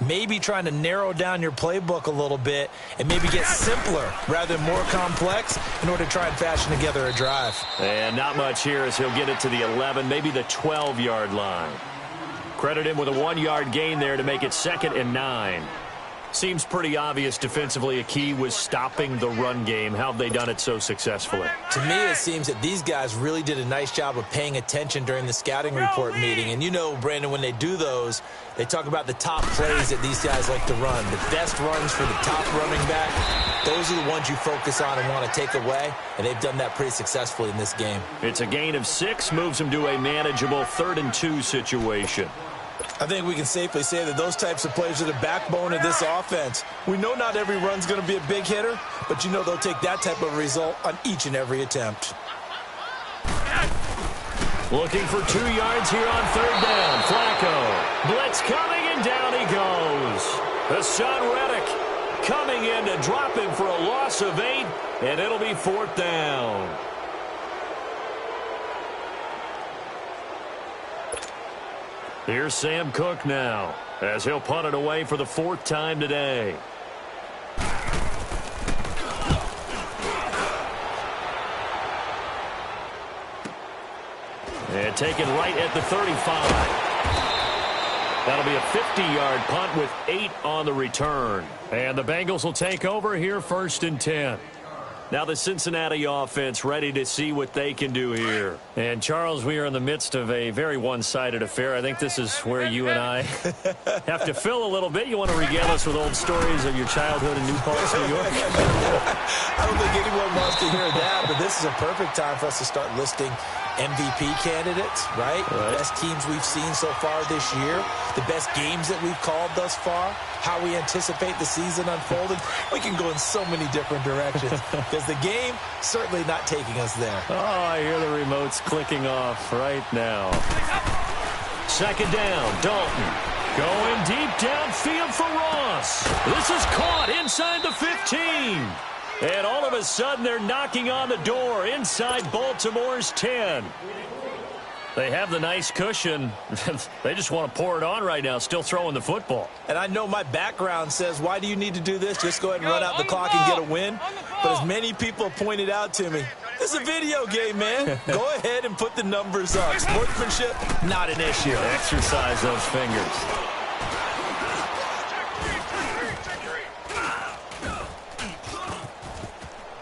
Maybe trying to narrow down your playbook a little bit and maybe get simpler rather than more complex in order to try and fashion together a drive. And not much here as he'll get it to the 11, maybe the 12-yard line. Credit him with a 1-yard gain there to make it 2nd and 9. Seems pretty obvious defensively a key was stopping the run game. How have they done it so successfully? To me, it seems that these guys really did a nice job of paying attention during the scouting report meeting. And you know, Brandon, when they do those, they talk about the top plays that these guys like to run. The best runs for the top running back, those are the ones you focus on and want to take away. And they've done that pretty successfully in this game. It's a gain of 6, moves them to a manageable 3rd and 2 situation. I think we can safely say that those types of plays are the backbone of this offense. We know not every run's going to be a big hitter, but you know they'll take that type of result on each and every attempt. Looking for 2 yards here on 3rd down. Flacco. Blitz coming, and down he goes. Hassan Reddick coming in to drop him for a loss of 8, and it'll be 4th down. Here's Sam Cook now, as he'll punt it away for the 4th time today. And taken right at the 35. That'll be a 50-yard punt with 8 on the return. And the Bengals will take over here 1st and 10. Now the Cincinnati offense ready to see what they can do here. And, Charles, we are in the midst of a very one-sided affair. I think this is where you and I have to fill a little bit. You want to regale us with old stories of your childhood in New Paltz, New York? I don't think anyone wants to hear that, but this is a perfect time for us to start listing MVP candidates, right? The best teams we've seen so far this year, the best games that we've called thus far, how we anticipate the season unfolding. We can go in so many different directions because the game certainly not taking us there. Oh, I hear the remotes clicking off right now. 2nd down, Dalton. Going deep downfield for Ross. This is caught inside the 15. And all of a sudden, they're knocking on the door inside Baltimore's 10. They have the nice cushion. They just want to pour it on right now, still throwing the football. And I know my background says, why do you need to do this? Just go ahead and run out the clock and get a win. But as many people have pointed out to me, this is a video game, man. Go ahead and put the numbers up. Sportsmanship, not an issue. Exercise those fingers.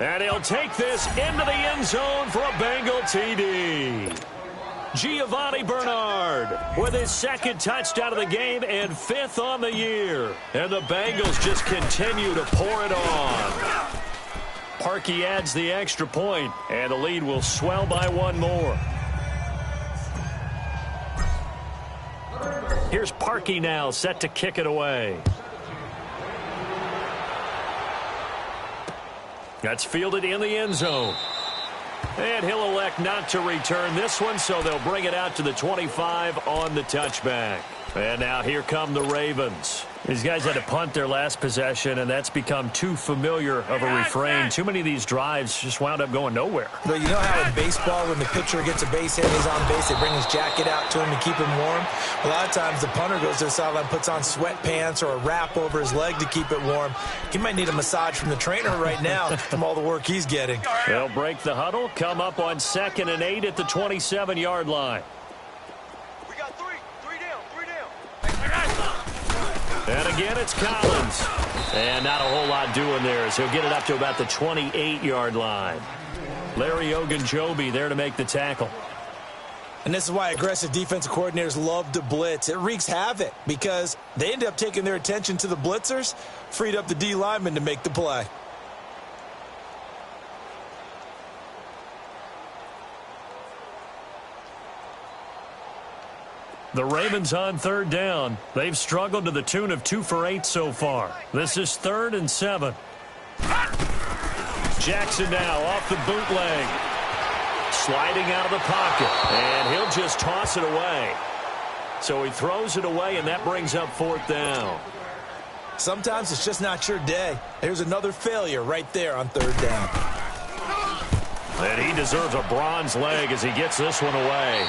And he'll take this into the end zone for a Bengal TD. Giovanni Bernard with his 2nd touchdown of the game and 5th on the year. And the Bengals just continue to pour it on. Parkey adds the extra point, and the lead will swell by 1 more. Here's Parkey now, set to kick it away. That's fielded in the end zone. And he'll elect not to return this one, so they'll bring it out to the 25 on the touchback. And now here come the Ravens. These guys had to punt their last possession, and that's become too familiar of a refrain. Too many of these drives just wound up going nowhere. But you know how in baseball, when the pitcher gets a base hit and he's on base, they bring his jacket out to him to keep him warm? A lot of times the punter goes to the sideline, puts on sweatpants or a wrap over his leg to keep it warm. He might need a massage from the trainer right now from all the work he's getting. They'll break the huddle, come up on 2nd and 8 at the 27-yard line. And again, it's Collins. And not a whole lot doing there as he'll get it up to about the 28-yard line. Larry Ogunjobi there to make the tackle. And this is why aggressive defensive coordinators love to blitz. It wreaks havoc because they end up taking their attention to the blitzers, freed up the D lineman to make the play. The Ravens on 3rd down. They've struggled to the tune of 2 for 8 so far. This is 3rd and 7. Jackson now off the bootleg. Sliding out of the pocket. And he'll just toss it away. So he throws it away, and that brings up 4th down. Sometimes it's just not your day. There's another failure right there on 3rd down. And he deserves a bronze leg as he gets this one away.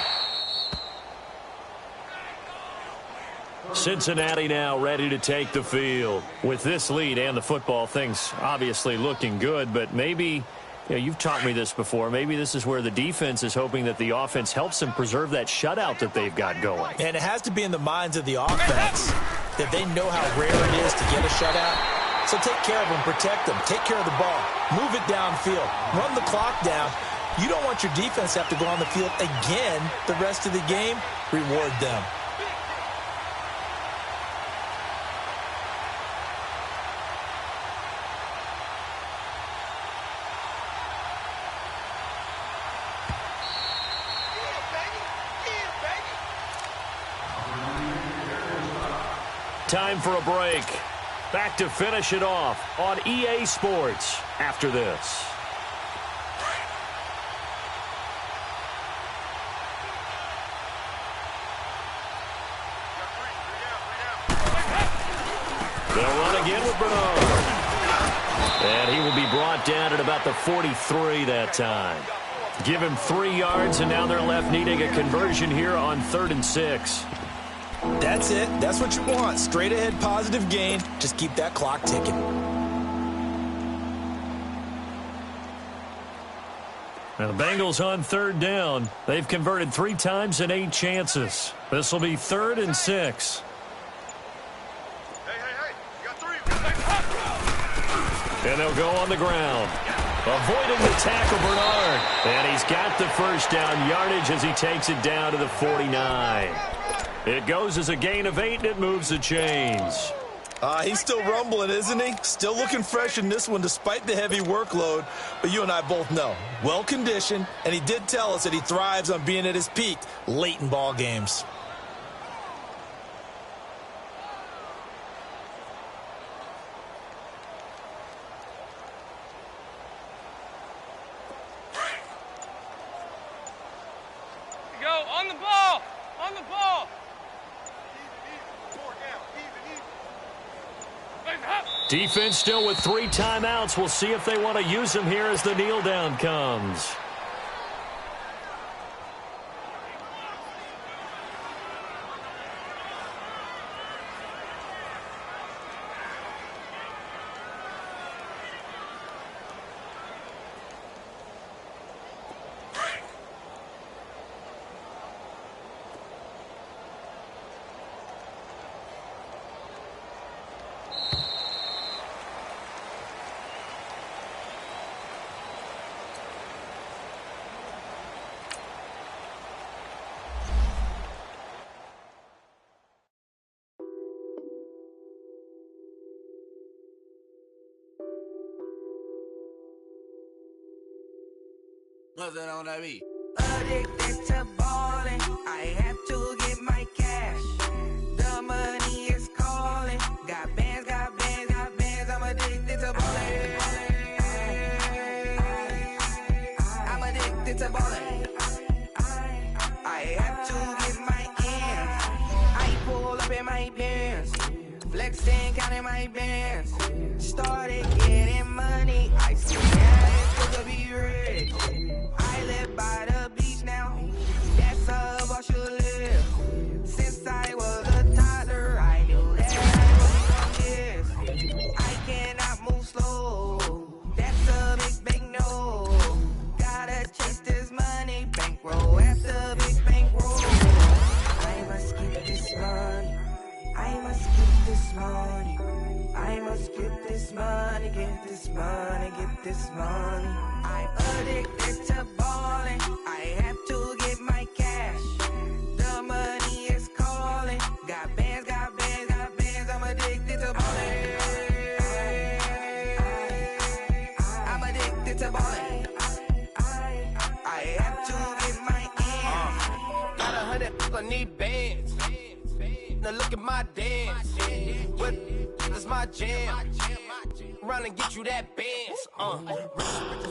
Cincinnati now ready to take the field. With this lead and the football, things obviously looking good, but maybe, you've taught me this before, maybe this is where the defense is hoping that the offense helps them preserve that shutout that they've got going. And it has to be in the minds of the offense that they know how rare it is to get a shutout. So take care of them, protect them, take care of the ball, move it downfield, run the clock down. You don't want your defense to have to go on the field again the rest of the game. Reward them. Time for a break. Back to finish it off on EA Sports after this. They'll run again with Bernard. And he will be brought down at about the 43 that time. Give him 3 yards, and now they're left needing a conversion here on 3rd and 6. That's it. That's what you want. Straight ahead positive gain. Just keep that clock ticking. Now the Bengals on 3rd down. They've converted 3 times in 8 chances. This will be 3rd and 6. Hey, you got 3. And they'll go on the ground. Avoiding the tackle, Bernard. And he's got the first down yardage as he takes it down to the 49. It goes as a gain of 8, and it moves the chains. He's still rumbling, isn't he? Still looking fresh in this one despite the heavy workload. But you and I both know, well-conditioned, and he did tell us that he thrives on being at his peak late in ball games. Go, on the ball! On the ball! Defense still with 3 timeouts. We'll see if they want to use them here as the kneel down comes. Nothing on that beat. Addicted to ballin', I have to get my cash. The money is calling. Got bands, got bands, got bands. I'm addicted to ballin'. I'm addicted to ballin'. I have to get my ends. I pull up in my bands, flexing, counting my bands. Started getting money. I see that to be rich. I live by the beach now. That's how I should live. Since I was a toddler, I knew that I was this. I cannot move slow. That's a big no. Gotta chase this money, bankroll after big bankroll. I must get this money. I must get this money. I must get this money, get this money, get this money. I'm addicted to ballin'. I have to get my cash. The money is calling. Got bands, got bands, got bands. I'm addicted to ballin'. I'm addicted to ballin'. I have to get my ends. Got 100, I need bands. Now look at my dance. What is my jam? Run and get you that Benz.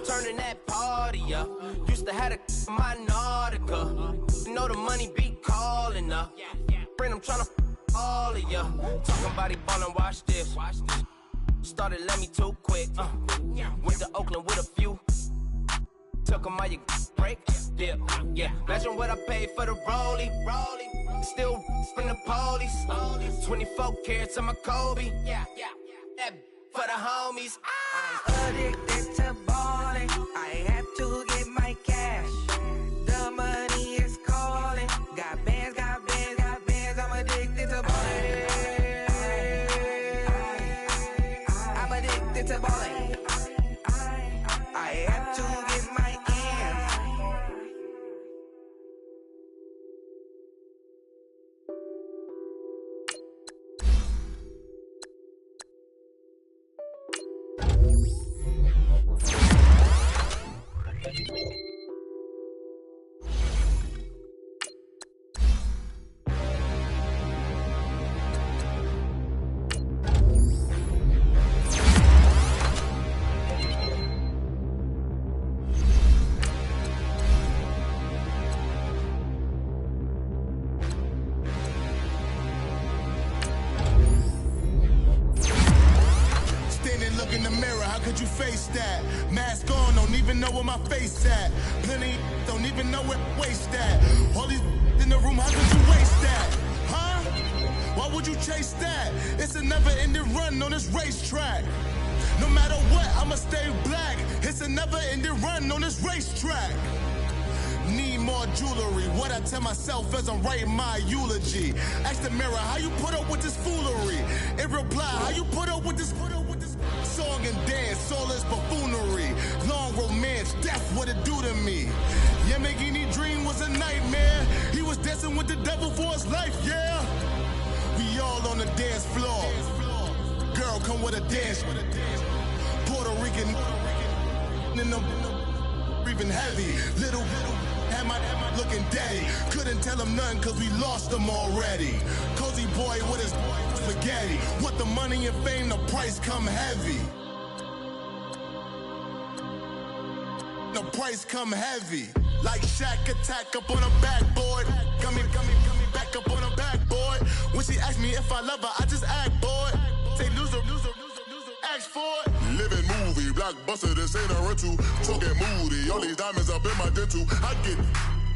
Turning that party up. Used to have a my Nautica. You know the money be calling up. friend, I'm tryna all of ya. Talking about he ballin', watch this. Started let me too quick. Went to Oakland with a few. Took him out your break. Yeah. Imagine what I paid for the rollie. Still from the police. 24 carats on my Kobe. That for the homies. I'm addicted to balling. I have to get my cash. The money is calling. Got bands, got bands, got bands. I'm addicted to balling. I'm addicted to balling. I have to get my ends. Look in the mirror, how could you face that? Mask on, don't even know where my face at. Plenty don't even know where waist at. All these in the room, how could you waste that? Huh? Why would you chase that? It's a never-ending run on this racetrack. No matter what, I'ma stay black. It's a never-ending run on this racetrack. Need more jewelry. What I tell myself as I'm writing my eulogy. Ask the mirror, how you put up with this foolery? In reply, how you put up with this song and dance, all this buffoonery. Long romance, death, what it do to me. Yamagini dream was a nightmare. He was dancing with the devil for his life, yeah. We all on the dance floor. Girl, come with a dance. Puerto Rican in them breathing heavy. Little had my looking daddy. Couldn't tell him nothing cause we lost him already. Cozy boy with his spaghetti. Want the money and fame, the price come heavy. The price come heavy. Like Shaq attack up on a backboard. Gummy, back up on a backboard. When she asked me if I love her, I just act bored. Say loser, ask for it. Living movie, blockbuster, this ain't a rental. Talking moody, all these diamonds up in my dental. I get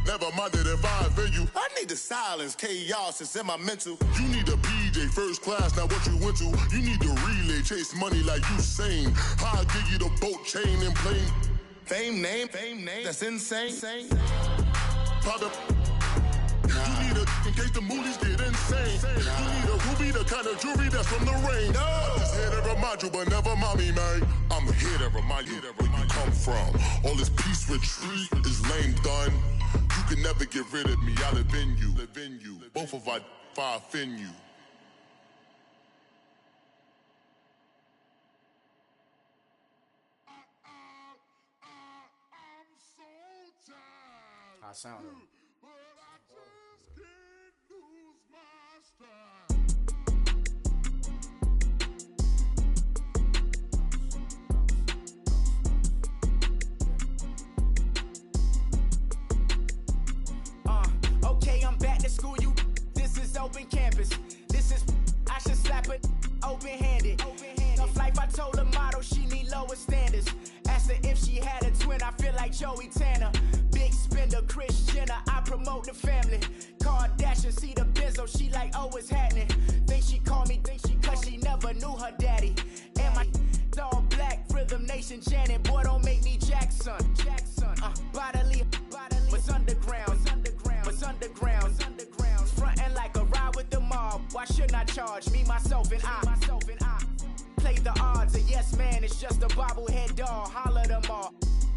never minded if I offend you. I need the silence, chaos is in my mental. You need a PJ, first class, not what you went to. You need the relay, chase money like you sane. I'll give you the boat, chain, and plane. Fame name, that's insane. Pop up. You need a, in case the movies get insane. You need a ruby, the kind of jewelry that's from the rain. I'm just here to remind you, but never mommy, man. I'm here to remind you where you come from. All this peace retreat is lame done. You can never get rid of me, I live in you. Both of our fire offend you. I sound him. Okay, I'm back to school, you. This is open campus. This is, I should slap it open-handed. Tough life, I told the model she need lower standards. Asked her if she had a twin, I feel like Joey Tanner. Big spender, Kris Jenner, I promote the family. Kardashian, see the Benzo, she like, oh, it's happening. Think she called me, cause she never knew her daddy. And my all black, Rhythm Nation, Janet, boy, don't make me Jackson. Bodily, was underground. Frontin' like a ride with the mob. Why shouldn't I charge me, myself, and I? Play the odds, a yes man, it's just a bobblehead doll. Holler them all.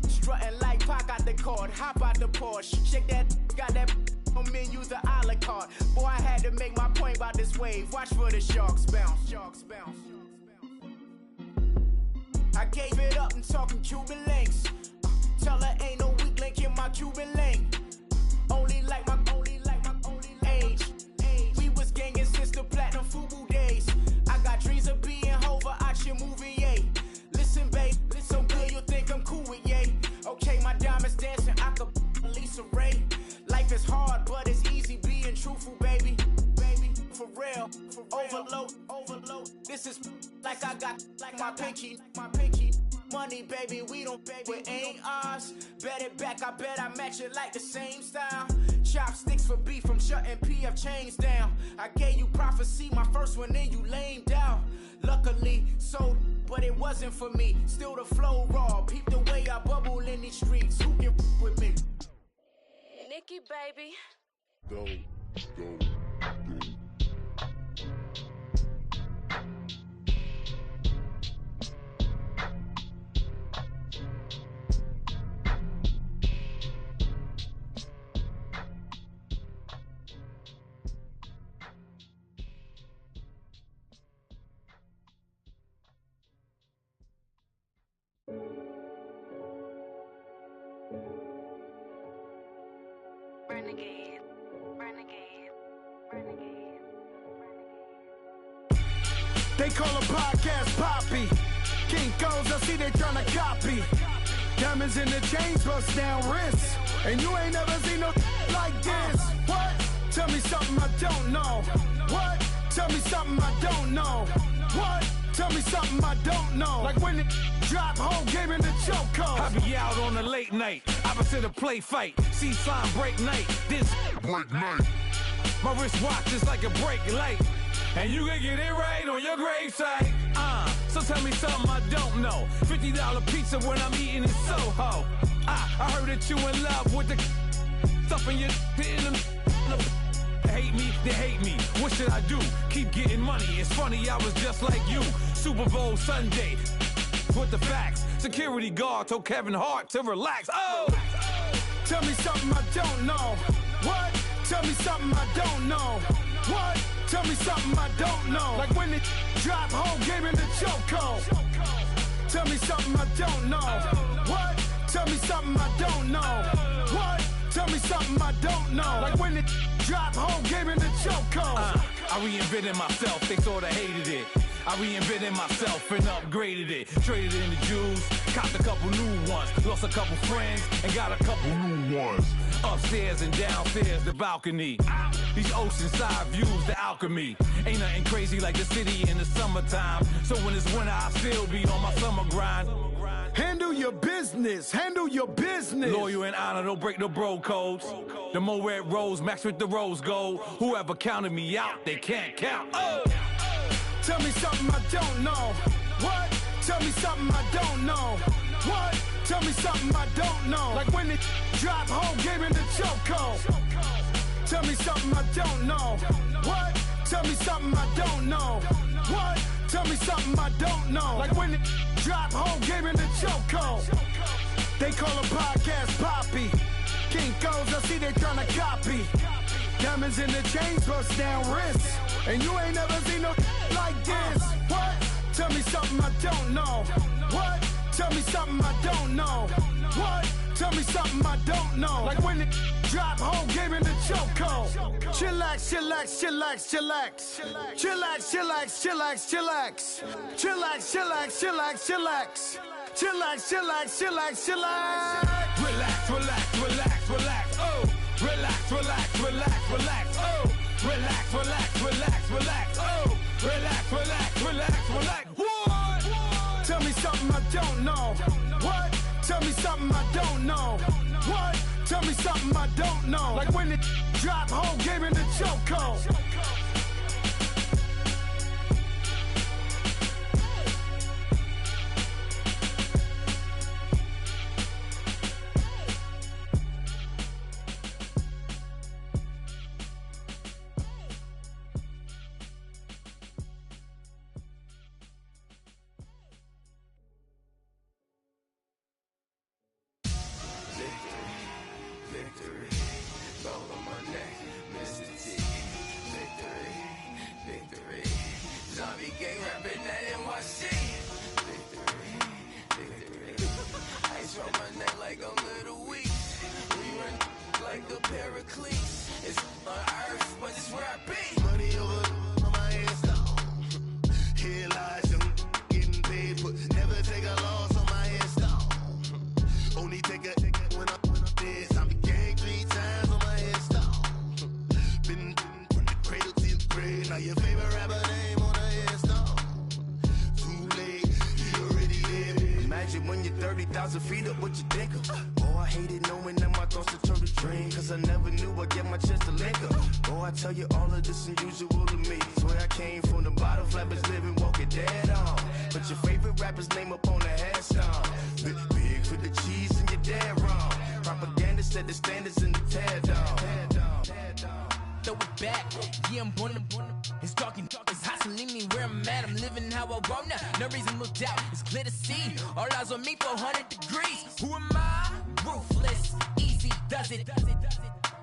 Strutting like Pac out the court, hop out the Porsche. Shake that, got that on menu, the a la carte. Boy, I had to make my point about this wave. Watch for the sharks bounce. I gave it up and talking Cuban links. Tell her ain't no weak link in my Cuban link. Only like my age. We was gangin' since the platinum FUBU days. I got dreams of being Hova out your movie, yay. Listen, babe, so good you'll think I'm cool with yay. Okay, my diamonds dancing, I could Lisa Ray. Life is hard, but it's easy being truthful, baby. I got like my pinky. Money, baby, we don't pay, it ain't ours. Bet it back, I bet I match it like the same style. Chopsticks for beef from shutting PF chains down. I gave you prophecy, my first one, then you lamed out. Luckily, sold, but it wasn't for me. Still the flow raw, peep the way I bubble in these streets. Who can with me? Nikki, baby. Go. Renegade. They call a podcast Poppy. Kinkos, I see they tryna copy. Diamonds in the chains, bust down wrists. And you ain't never seen no like this. What? Tell me something I don't know. What? Tell me something I don't know. What? Tell me something I don't know. Like when it drop, whole game in the chokehold. I be out on a late night, opposite a play fight. See sign break night, this break night. My wristwatch is like a brake light, and you can get it right on your gravesite. So tell me something I don't know. $50 pizza when I'm eating in Soho. I heard that you in love with the stuff in your in them. Hate me, they hate me. What should I do? Keep getting money. It's funny, I was just like you. Super Bowl Sunday. With the facts. Security guard told Kevin Hart to relax. Oh! Tell me something I don't know. What? Tell me something I don't know. What? Tell me something I don't know. Like when it drop, whole game in the chokehold. Tell me something I don't know. What? Tell me something I don't know. What? Tell me something I don't know. Like when it drop, whole game in the chokehold. I reinvented myself, they sorta hated it. I reinvented myself and upgraded it. Traded in the Jews, copped a couple new ones. Lost a couple friends and got a couple new ones. Upstairs and downstairs, the balcony. These oceanside views, the alchemy. Ain't nothing crazy like the city in the summertime. So when it's winter, I still be on my summer grind. Handle your business, handle your business. Loyal and honor, don't break no bro codes. The more red rose, max with the rose gold. Whoever counted me out, they can't count. Oh! Tell me something I don't know. What? Tell me something I don't know. What? Tell me something I don't know. Like when it drop, whole game in the chokehold. Tell me something I don't know. What? Tell me something I don't know. What? Tell me something I don't know. Like when it drop, whole game in the chokehold. They call a podcast Poppy. Kinkos, I see they tryna copy. Diamonds in the chains, bust down wrists. And you ain't never seen no like this. What? Tell me something I don't know. What? Tell me something I don't know. What? Tell me something I don't know. Like when it drop, whole game in the chokehold. Chillax, chillax, chillax, chillax. Chillax, chillax, chillax, chillax. Chillax, chillax, chillax, chillax. Chillax, chillax, chillax, chillax. Relax, relax, relax, relax. Oh! Relax, relax, relax, relax. Oh! Relax, relax, relax, relax. Oh! Relax, relax, relax, relax. What? Tell me something I don't know. What? Tell me something I don't know. What? Tell me something I don't know. Like when it drop, whole game in the chokehold. Now your favorite rapper name on a headstone. Too shit when you're 30,000 feet up, what you think of? Oh, I hated knowing that my thoughts would turn to dream, cause I never knew I'd get my chance to link up. Oh, I tell you all of this unusual to me. Swear I came from the bottom, flappers living, walking dead on. Put your favorite rapper's name up on the headstone. Big for the cheese and you're dead wrong. Propaganda set the standards in the tear down. Throw it back, yeah, I'm born to it's talking, it's hustling me where I'm at. I'm living how I want now. No reason to look out, it's clear to see. All eyes on me for 100 degrees. Who am I? Ruthless, easy, does it.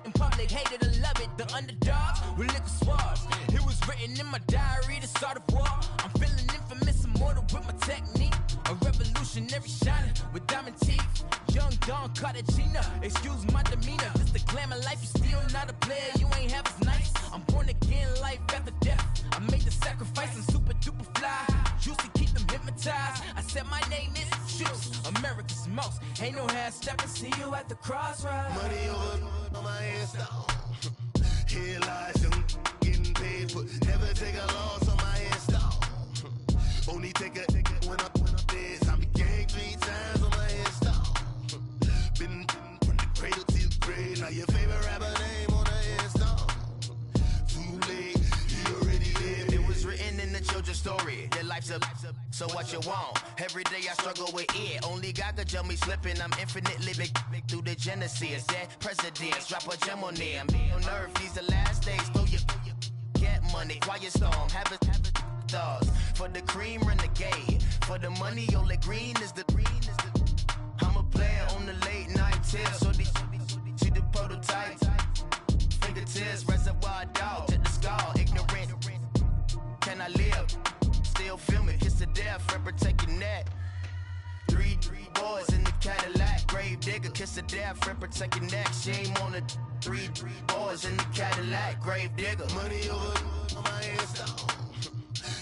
In public, hated or love it. The underdogs with liquor swabs. It was written in my diary to start a war. I'm feeling infamous, immortal with my technique. A revolutionary shining with diamond teeth. Young Don Cartagena, excuse my demeanor. This the glamour life, you still not a player, you ain't half as nice. I'm born again, life after death. I made the sacrifice and super duper fly. Used to keep them hypnotized. I said my name is Shoes, America's most. Ain't no half stepping, see you at the crossroads. Money over on my headstone. Here lies young, getting paid, but never take a loss on my headstone. Only take a when I'm dead. I be gang 3 times on my headstone. Been from the cradle to the grave. Now your favorite rapper name on the headstone. Too late, you already lived. It was written in the children's story. Their life's up, so what you want? Every day I struggle with it. Only God could jump me slipping. I'm infinitely big through the genesis. Dead presidents, drop a gem on them. On earth, these the last days. Throw your get money, quiet storm. Have a thoughts. For the cream, renegade. For the money, only green is the green is the. I'm a player on the late night tip. So they see the prototype. Fingertips, reservoir dog. Check the skull, ignorant. Can I live? Still feel me, kiss to death, rep protect your neck. 3 boys in the Cadillac, grave digger, kiss to death, rep protect your neck. Shame on the 3 boys in the Cadillac, grave digger. Money over on my headstone.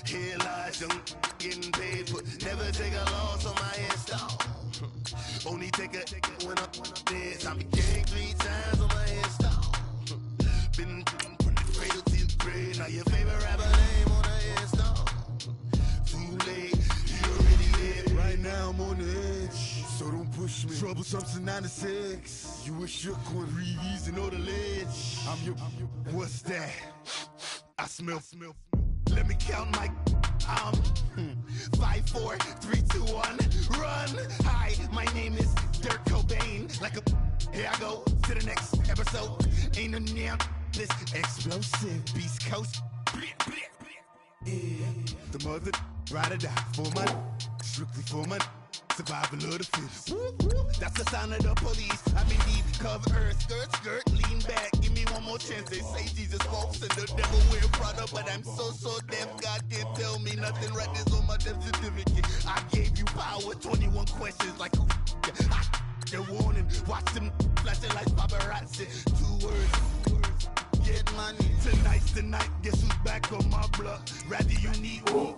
Here lies young, getting paid, but never take a loss on my headstone. Only take a when I'm dead. I be gang 3 times on my headstone. Been from the cradle to the grave. Now your favorite rapper name on the headstone. Too late, you already lived. Right now I'm on the edge, so don't push me. Troublesome since 96. You a shook one, breeze and know the ledge. I'm your, what's that? I smell. Let me count my 5, 4, 3, 2, 1, run. Hi, my name is Dirk Cobain. Like a here I go to the next episode. Ain't no damn this explosive Beast Coast. Yeah. The mother ride or die for my strictly for my survival of the fittest. That's the sound of the police. I'm indeed cover earth, skirt, lean back. Give me one more chance. They say Jesus walks and the devil wear Prada, but I'm so deaf. God can't tell me nothing. Right there's on my death certificate. I gave you power. 21 questions like who? They're warning. Watch them flashing like paparazzi. 2 words. Get money. Tonight's the night. Guess who's back on my block? Rather you need me.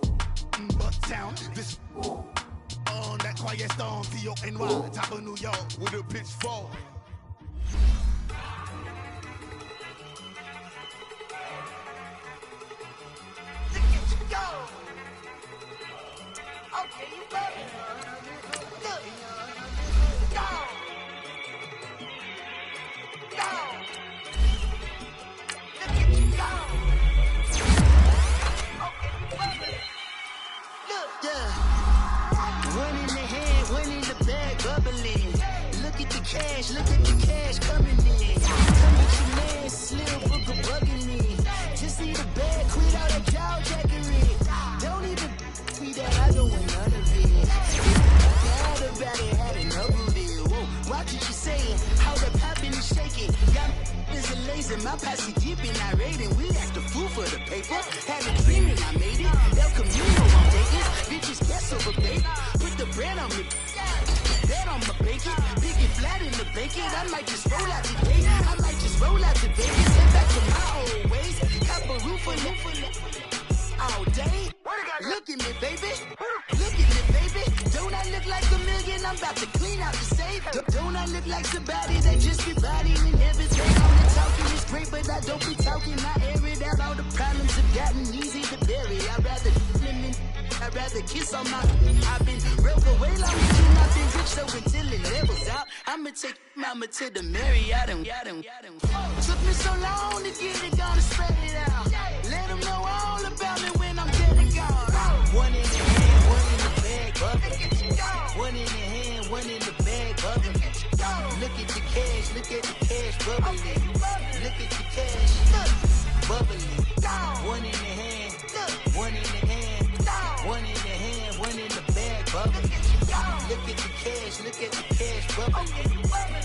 Bucktown. This. On that quiet storm, T-O-N-Y, top of New York, with a pitchfork. Look at you go. Okay, you ready? Look. Go. Look at you go. Okay, you ready? Look, yeah. One in the hand, one in the bag, bubbling. Look at the cash coming in. Come with your man, Slim Booker bugging me. Just see the bag, quit all that jaw jackery. Don't even me that I don't want none of it. Bad about it, had enough of it. Whoa, watch what you saying, how the poppin' is shaking. Y'all is a lazy, my posse deep and I raiding. We act the fool for the paper. Had a dream and I made it. El Camino won't take it. Bitches guess over baby. Put the bread on me. That on my bacon. Big and flat in the bacon. I might just roll out today. I might just roll out to Vegas. Head back to my old ways. Cop a roof all day. Look at me, baby. Look at me, baby. Don't I look like a million? I'm about to clean out the safe. Don't I look like somebody that just be bodying everything? All the talking is great, but I don't be talking. I air it out. All the problems have gotten easy to bury. I'd rather kiss on my. I've been broke away long as you not getting rich, so until it levels out, I'ma take mama to the Marriott and took me so long to get it, gonna spread it out. Let them know all about me when I'm dead and gone. One in the hand, one in the bag, bubbling. One in the hand, one in the bag, bubbling. Look at the cash, bubbling. Look at the cash, bubbling. One in the hand, one in the hand, one in the hand, one in the bag, bubbling. Look at the cash, bubbling.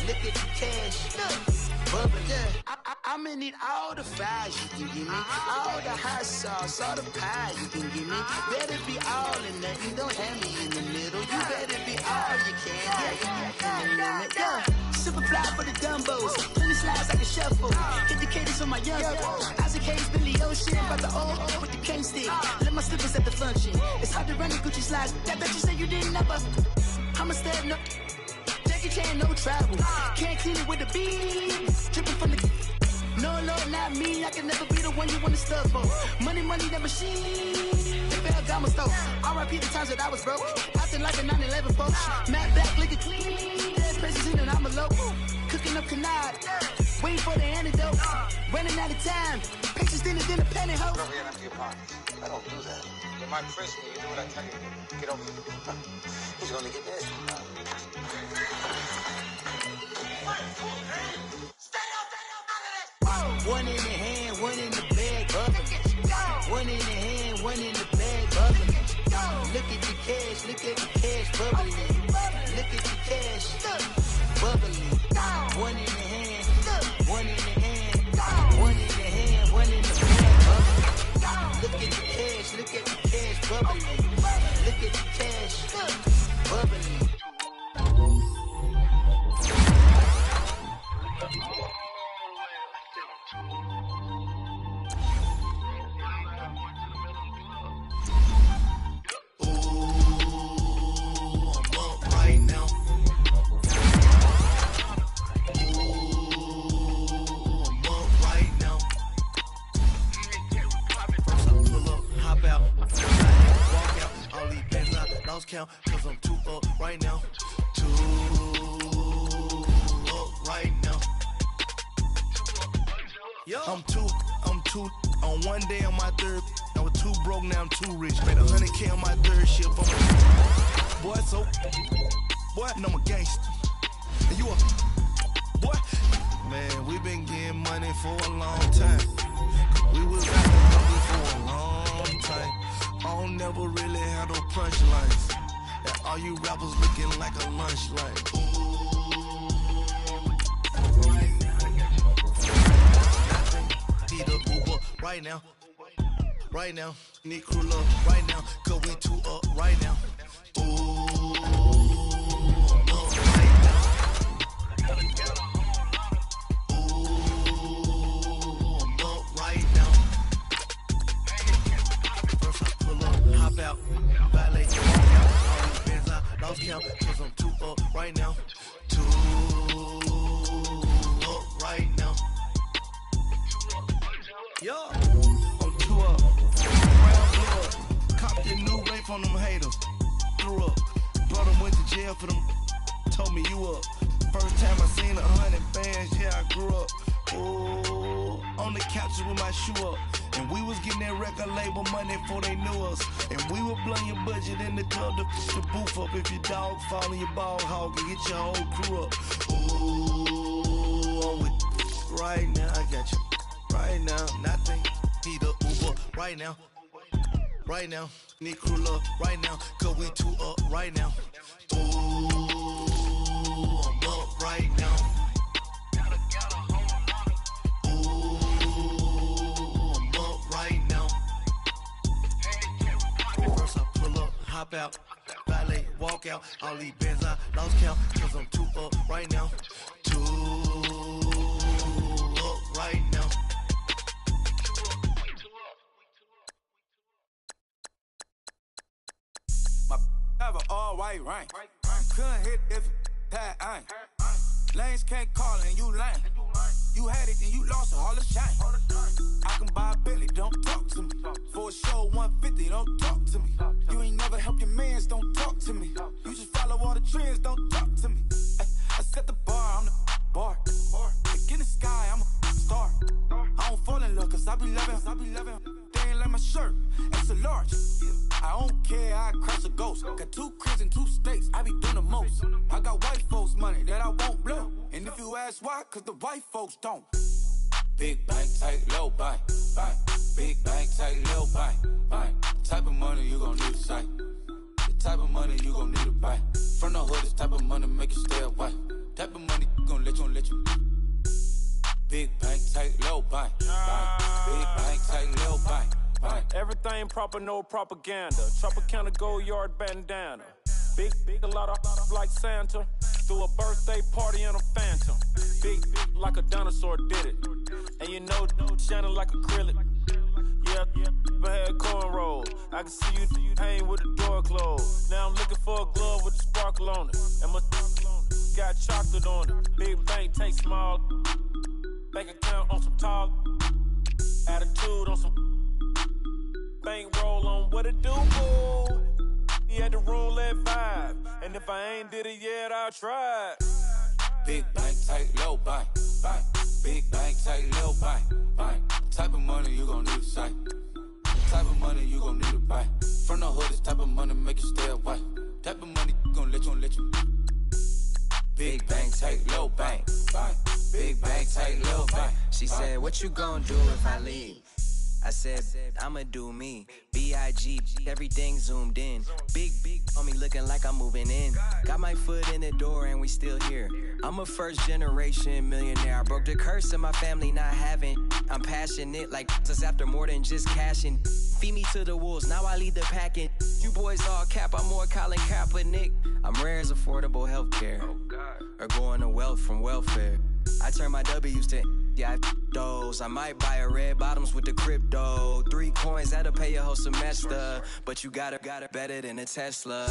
Look at the cash, bubbling. I'ma need all the fries you can give me, all the hot sauce, all the pie you can give me. Better be all or nothing, don't have me in the middle. You better be all you can, yeah. Super fly for the dumbos, plenty slides like a shuffle. Hit the cadence on my young Isaac Hayes, Billy Ocean, about the old with the cane stick. Let my slippers at the function. It's hard to run the Gucci slides. That bet you say you didn't know. I'ma step no. Jackie Chan, no travel. Can't clean it with the beat. Dripping from the. No, not me. I can never be the one you want to stuff for. Money, the machine. They fell down my stove. R.I.P. the times that I was broke. Acting like a 9/11 folks. Matte black, liquor clean. Dead presents in and I'm a local. Cooking up canard. Waiting for the antidote. Running out of time. Patience dinner, penny hoe. Never get empty your pockets. I don't do that. You might frisk me. You do what I tell you. Get over here. Who's gonna get this? One in the hand, one in the bag, bubbling. One in the hand, one in the bag, bubbling. Look at the cash, bubbling. Look at the cash, bubbling. One in the hand, one in the hand, one in the hand, one in the bag, bubbling. Look at the cash, bubbling. Look at the cash, bubbling. Count, cause I'm too up right now. Too up right now. Yo. I'm two on one day on my third. I was too broke, now I'm too rich. Made 100K on my third ship. Boy, so boy, and I'm a gangster. And you a boy. Man, we been getting money for a long time. We was out there for a long time. I don't never really have no punchlines. And all you rappers looking like a lunch line. Need a Uber right now. Right now. Need crew love right now. Cause we too up right now. Ooh, up right now. Ooh, up right now. First I pull up, hop out, valet, walk out. All these bands I lost count, cause I'm too up right now. Too up right now. Yo, I'm too up. Round blood, copped a new rape on them haters. Threw up, brought them, went to jail for them. Told me you up. First time I seen 100 bands, yeah, I grew up. Ooh, on the couches with my shoe up. And we was getting that record label money before they knew us. And we were blowing your budget in the club to push the booth up. If your dog fall in your ball hog and get your whole crew up. Ooh, I'm with right now, I got you. Right now, nothing. Need a Uber right now. Right now, need crew love right now. Cause we too up right now. Ooh, I'm up right now. Hop out, valet, walk out. All these bands I lost count, cause I'm too up right now. Too up right now. My have an all white ring. Couldn't hit if it had ain't. Lanes can't call it and you lame. You had it and you lost it, all the shine. I can buy a Bentley, don't talk to me. For a show 150, don't talk to me. You ain't never help your mans, don't talk to me. You just follow all the trends, don't cribs in 2 states, I be doing the most. I got white folks' money that I won't blow. And if you ask why, cause the white folks don't. Big bank, tight, low bank, bank. Big bank, tight, low bank, bank. Type of money you gon' need to sight. The type of money you gon' need to buy. From the hood, this type of money make you stay away. Type of money gon' let you. Big bank, tight, low bank, bank. Big bank, tight, low bank, bank. Everything proper, no propaganda. Tropicana gold yard bandana. Big, a lot of like Santa. Threw a birthday party in a phantom. Big like a dinosaur did it. And you know, shining like acrylic. Yeah, I had cornrow. I can see you hang with the door closed. Now I'm looking for a glove with a sparkle on it. And my got chocolate on it. Big bank, take small. Bank account on some talk. Attitude on some bank roll on what it do, boo. He had the roulette vibe. And if I ain't did it yet, I'll try. Big bank, tight, low bank, bank. Big bank, tight, low bank, bank. Type of money you gon' need to sight. Type of money you gon' need to buy. From the hood, this type of money make you stay away. Type of money gon' let you. Big bank, tight, low bank, bank. Big bank, tight, low bank. She said, what you gon' do if I leave? I said, I'ma do me. B.I.G. Everything zoomed in. Big on me looking like I'm moving in. Got my foot in the door and we still here. I'm a first generation millionaire. I broke the curse of my family not having. I'm passionate like us after more than just cashing. Feed me to the wolves, now I lead the packing. You boys all cap, I'm more Colin Kaepernick. I'm rare as affordable healthcare. Or going to wealth from welfare. I turn my W's to those. I might buy a red bottoms with the crypto. 3 coins, that'll pay your whole semester. But you got it better than a Tesla.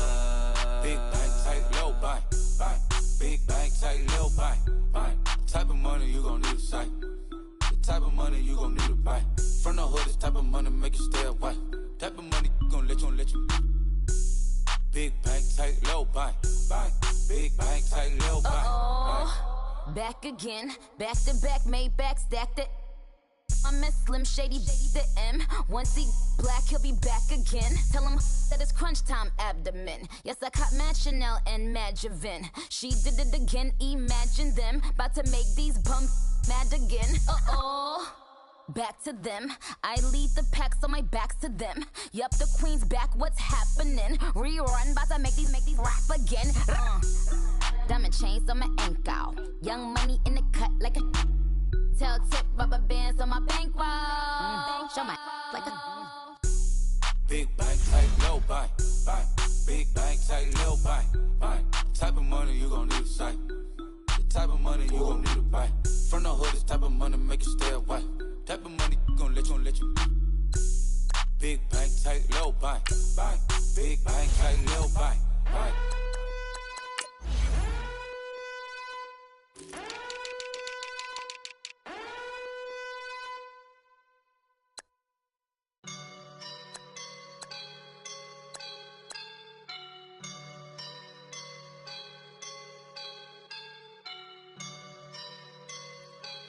Big bank, tight, low bank, bank. Big bank, tight, low bank, bank. Type of money you gon' need to sight. The type of money you gon' need to buy. From the hood, this type of money make you stay away. Type of money gon' let you. Big bank, tight, low bank, bank. Big bank, tight, low bank, bank. Back again, back to back, made back, stacked it. I'm a Slim Shady, the M. Once he black, he'll be back again. Tell him that it's crunch time abdomen. Yes, I caught Mad Chanel and Mad Javin. She did it again, imagine them. About to make these bums mad again. Back to them. I lead the pack, so my back's to them. Yup, the queen's back, what's happening? Rerun, about to make these rap again. Diamond chains on my ankle. Young money in the cut like a tail tip, rubber bands on my bankroll. Show my like a Big bank, tight, low bank, bank. Big bank, tight, low bank, bank. Type of money you gon' need to sight. The type of money you gon' need to buy. From the hood, this type of money make you stay away. Type of money gon' let you. Big bank, tight, low bank, bank. Big bank, tight, low bank, bank.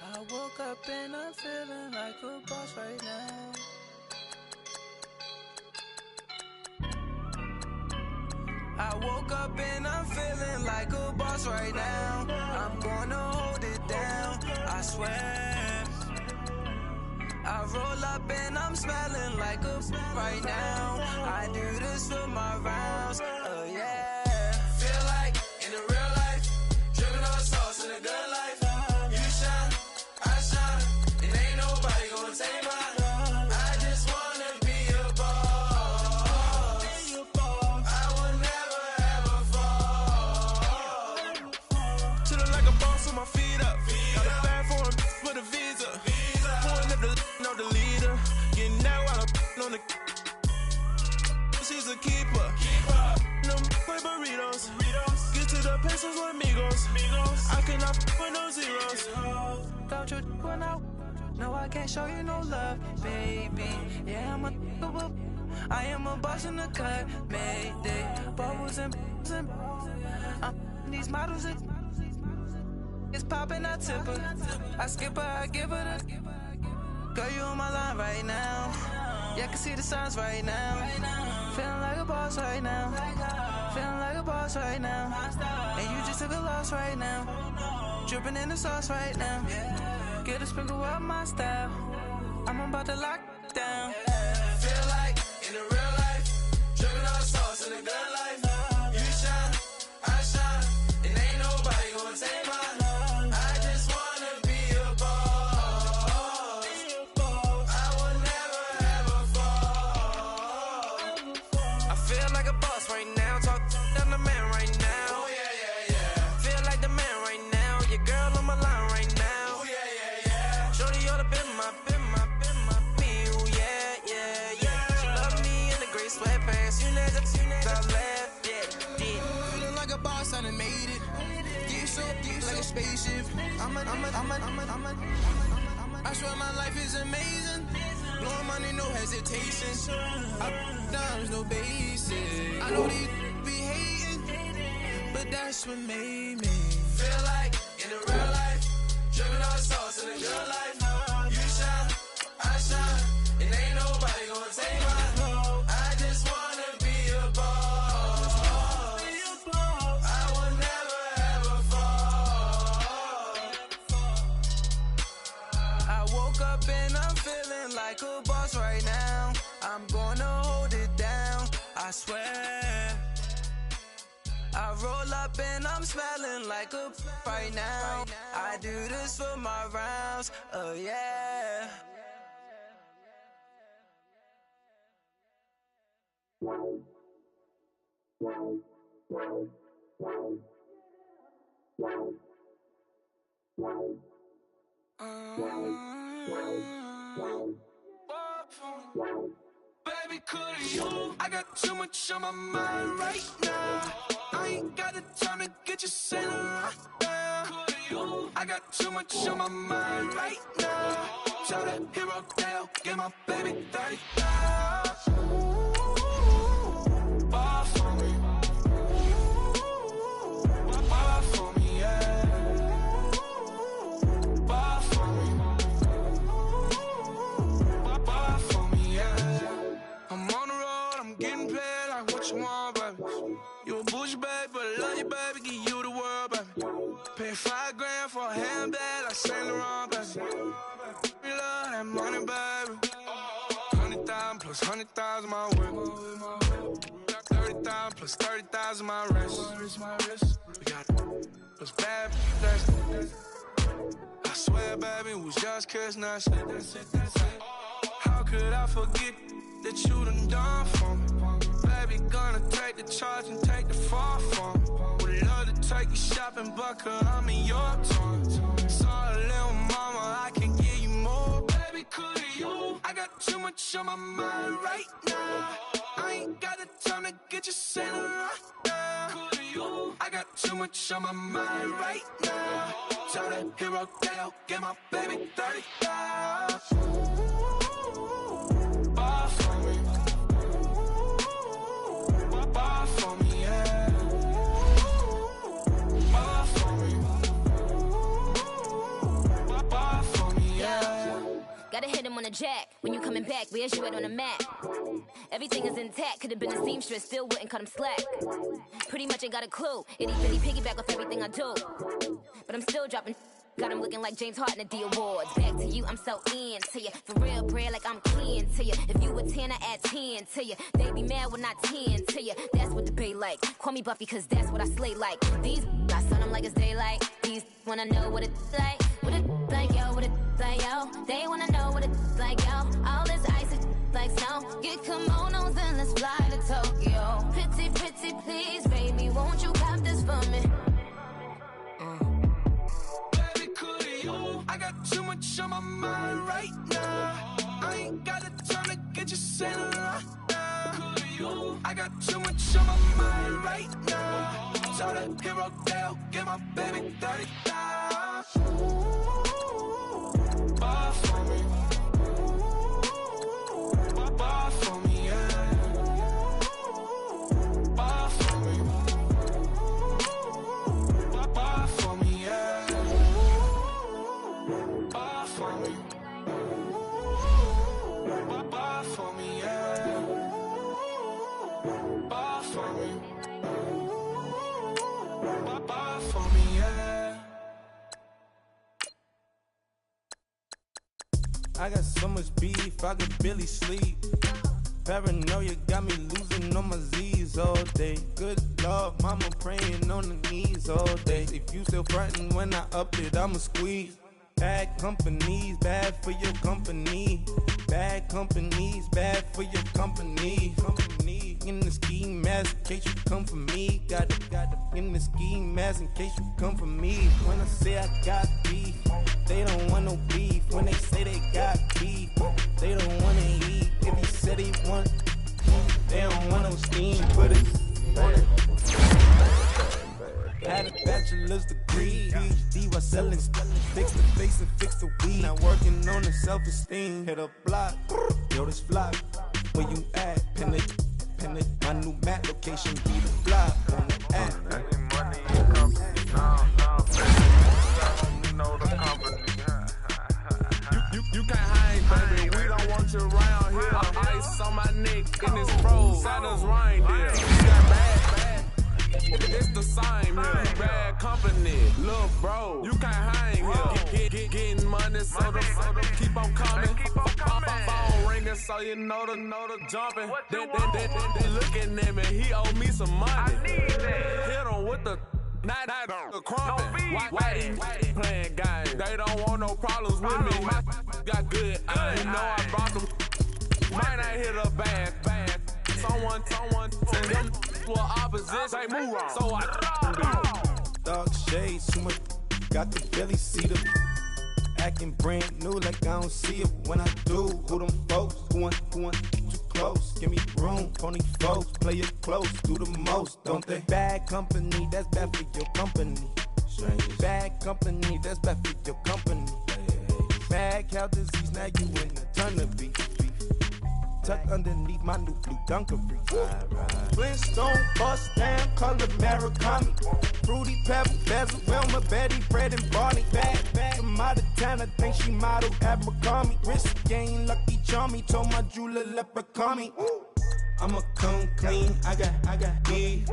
I woke up and I'm feeling like a boss right now. I woke up and I'm feeling like a boss right now. I'm gonna hold it down, I swear. I roll up and I'm smelling like a right now. I do this for my rounds, oh yeah. Feel like in the real life, dripping on sauce in a good life. You shine, I shine, and ain't nobody gonna take mine. I just wanna be a boss. I would never ever fall. Chillin' like a boss with my feet up. Got a bag for him with a visa. Pulling up the know the leader. Getting out while I'm on the. She's a keeper. Them play burritos. Get to the pesos with amigos. I cannot with no zeros. Don't you run out? No, I can't show you no love, baby. Yeah, I am a boss in the cut, Mayday. Bubbles and these models it's popping, I tip her. I skip her, I give her the. Girl, you on my line right now. Yeah, I can see the signs right now. Feeling like a boss right now. Feeling boss right now. And you just took a loss right now. Dripping in the sauce right now. Get a sprinkle up my style. I'm about to lock down. Feel like in the real life, dripping on sauce in the good life. You shine, I shine, and ain't nobody gonna take mine. I just wanna be a boss. I will never ever fall. I feel like a boss right now. Talk to the man right now. Oh yeah, yeah, yeah. Feel like the man right now. Your girl on my line right now. Oh yeah, yeah, yeah. Shorty oughta been my. Ooh, yeah, yeah, yeah. She love me in the gray sweatpants. You never left, yeah. Feeling like a boss, I done made it. Get so like a spaceship. I swear my life is amazing. Blowing money, no hesitation. Dimes, no basic. I know these be hating, but that's what made me feel like in the real life, dripping on sauce in the good life. You shine, I shine, and ain't nobody gonna take mine. I just wanna be a boss. I will never ever fall. I woke up and I'm feeling like a boss right now. I'm gonna hold it down, I swear. I roll up and I'm smelling like a right now. I do this for my rounds, oh yeah. Baby, could you? I got too much on my mind right now. I ain't got the time to get you sailing right now. Could you? I got too much on my mind right now. Tell that hero Dale, get my baby 30,000. Bar for me. Bar for me, yeah. Bar for me. Bar for me, yeah. I'm on the road, I'm getting paid like what you want, baby. You a bougie, baby, but I love you, baby. Give you the world, baby. Pay $5 grand for a handbag like Saint Laurent, baby. We love that money, baby. 100,000 plus 100,000 my whip. 30,000 plus 30,000 my wrist. We got those bad that's I swear, baby, it was just kiss, that's it. How could I forget that you done for me? Baby, gonna take the charge and take the fall from me. Would love to take you shopping, but I'm in your town. Sorry, little mama, I can give you more. Baby, could you? I got too much on my mind right now. I ain't got the time to get you sailing right now. Could you? I got too much on my mind right now. Tell that hero Dale, get my baby 30,000. Bar for me. Bar for me, yeah. Bar for me. Bar for me, yeah. Gotta hit him on the jack. When you coming back, where's you at on the map? Everything is intact. Could've been a seamstress, still wouldn't cut him slack. Pretty much ain't got a clue. Itty bitty piggyback off everything I do. But I'm still dropping. Got him looking like James Harden at the awards. Back to you, I'm so into you. For real, bread, like I'm keen to you. If you a 10, I add 10 to you. They be mad when I 10 to you. That's what the bay like. Call me Buffy, cause that's what I slay like. These, I sun them like it's daylight. These wanna know what it's like. What it like, yo, what it like, yo. They wanna know what it's like, yo. All this ice is like snow. Get kimonos and let's fly to Tokyo. Pretty, pretty, please, baby, won't you pop this for me? I got too much on my mind right now. I ain't got the time to get you sailing right now. I got too much on my mind right now. Tell that hero Dale, get my baby 30,000. Bar for me. Bar for me, yeah. Bar for me. Bar for me, yeah. Bar for me. Bar for me, yeah. Bar for me. I got so much beef, I could barely sleep. Paranoia got me losing on my Z's all day. Good Lord, mama praying on the knees all day. If you still frontin' when I up it, I'ma squeeze. Bad companies, bad for your company. Bad companies, bad for your company. Company in the ski mask in case you come for me. Got it in the ski mask in case you come for me. When I say I got beef, they don't want no beef. When they say they got beef, they don't wanna eat. If he said he want, they don't want no steam. Put it on it. Had a bachelor's degree, PhD while selling. Fix the face and fix the weed. Now working on the self-esteem. Hit a block, yo this flock. Where you at? Pin it. My new map location be the block on the app. You can't hang, baby. We don't want you around here. Ice on my neck in this fro. Santa's reindeer. You got bad. It's the same here. Bad company, little bro. You can't hang here. Getting money, so the keep on coming. Phone ringing, so you know the jumping. They looking at me. He owe me some money. I need that. Hit him with the. Not the crumpin'. Why they playing games? They don't want no problems with me. My got good. You know I brought them. Might not hit a bad. Someone send them to an opposition. They move wrong. So I Dark shades, too much. Got the belly see them. Acting brand new like I don't see it when I do. Who them folks? Who want too close? Give me room. Pony folks, play it close. Do the most, don't they? Bad company, that's bad for your company. Strange. Bad company, that's bad for your company. Bad cow disease, now you in the ton of beef. Tucked underneath my new blue Dunkery. Flintstone, bust down, color Murakami. Fruity Pebble, Basil, Wilma, Betty, Fred, and Barney. Bad, from out of town, I think she modeled Abercrombie. Wrist game, Lucky Charmy, told my jeweler, leprechaun. I'ma come clean, I got beef.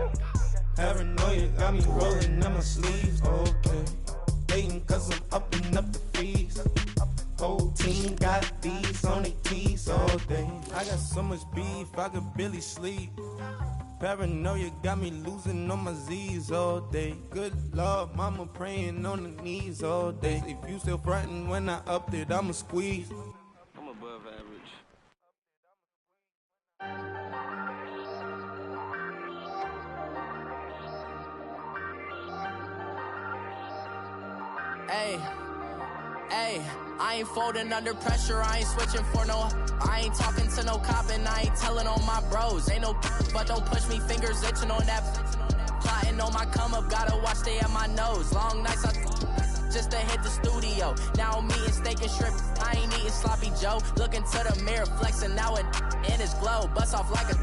Paranoia got me rolling in my sleeves, okay. Hating cause I'm upping up the fees. Whole team got these on their tees all day. I got so much beef, I could barely sleep. Paranoia got me losing on my Z's all day. Good Lord, mama praying on the knees all day. If you still frontin' when I up it, I'ma squeeze. I'm above average. Hey, I ain't folding under pressure, I ain't switching for no. I ain't talking to no cop and I ain't telling on my bros. Ain't no but don't push me, fingers itching on that. Plotting on my come up, gotta watch stay at my nose. Long nights just to hit the studio. Now I'm eating steak and shrimp, I ain't eating sloppy Joe. Looking to the mirror, flexing now it in his glow. Bust off like a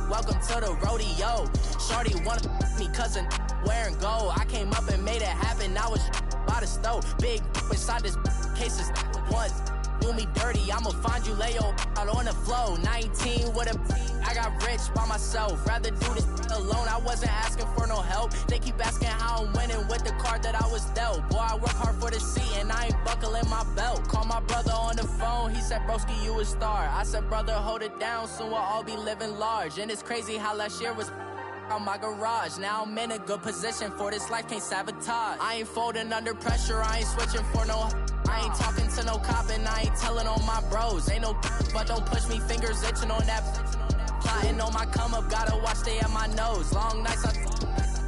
welcome to the rodeo. Shorty wanna me cousin wearing gold. I came up and made it happen, I was by the stove. Big inside this case is once do me dirty, I'ma find you lay your out on the floor. 19 with a I got rich by myself. Rather do this alone, I wasn't asking for no help. They keep asking how I'm winning with the card that I was dealt. Boy, I work hard for the seat and I ain't buckling my belt. Call my brother on the phone, he said, broski, you a star. I said, brother, hold it down, soon we'll all be living large. And it's crazy how last year was on my garage. Now I'm in a good position for this life, can't sabotage. I ain't folding under pressure, I ain't switching for no. I ain't talking to no cop and I ain't telling on my bros. Ain't no but don't push me, fingers itching on that. Plotting on my come up, gotta watch stay at my nose. Long nights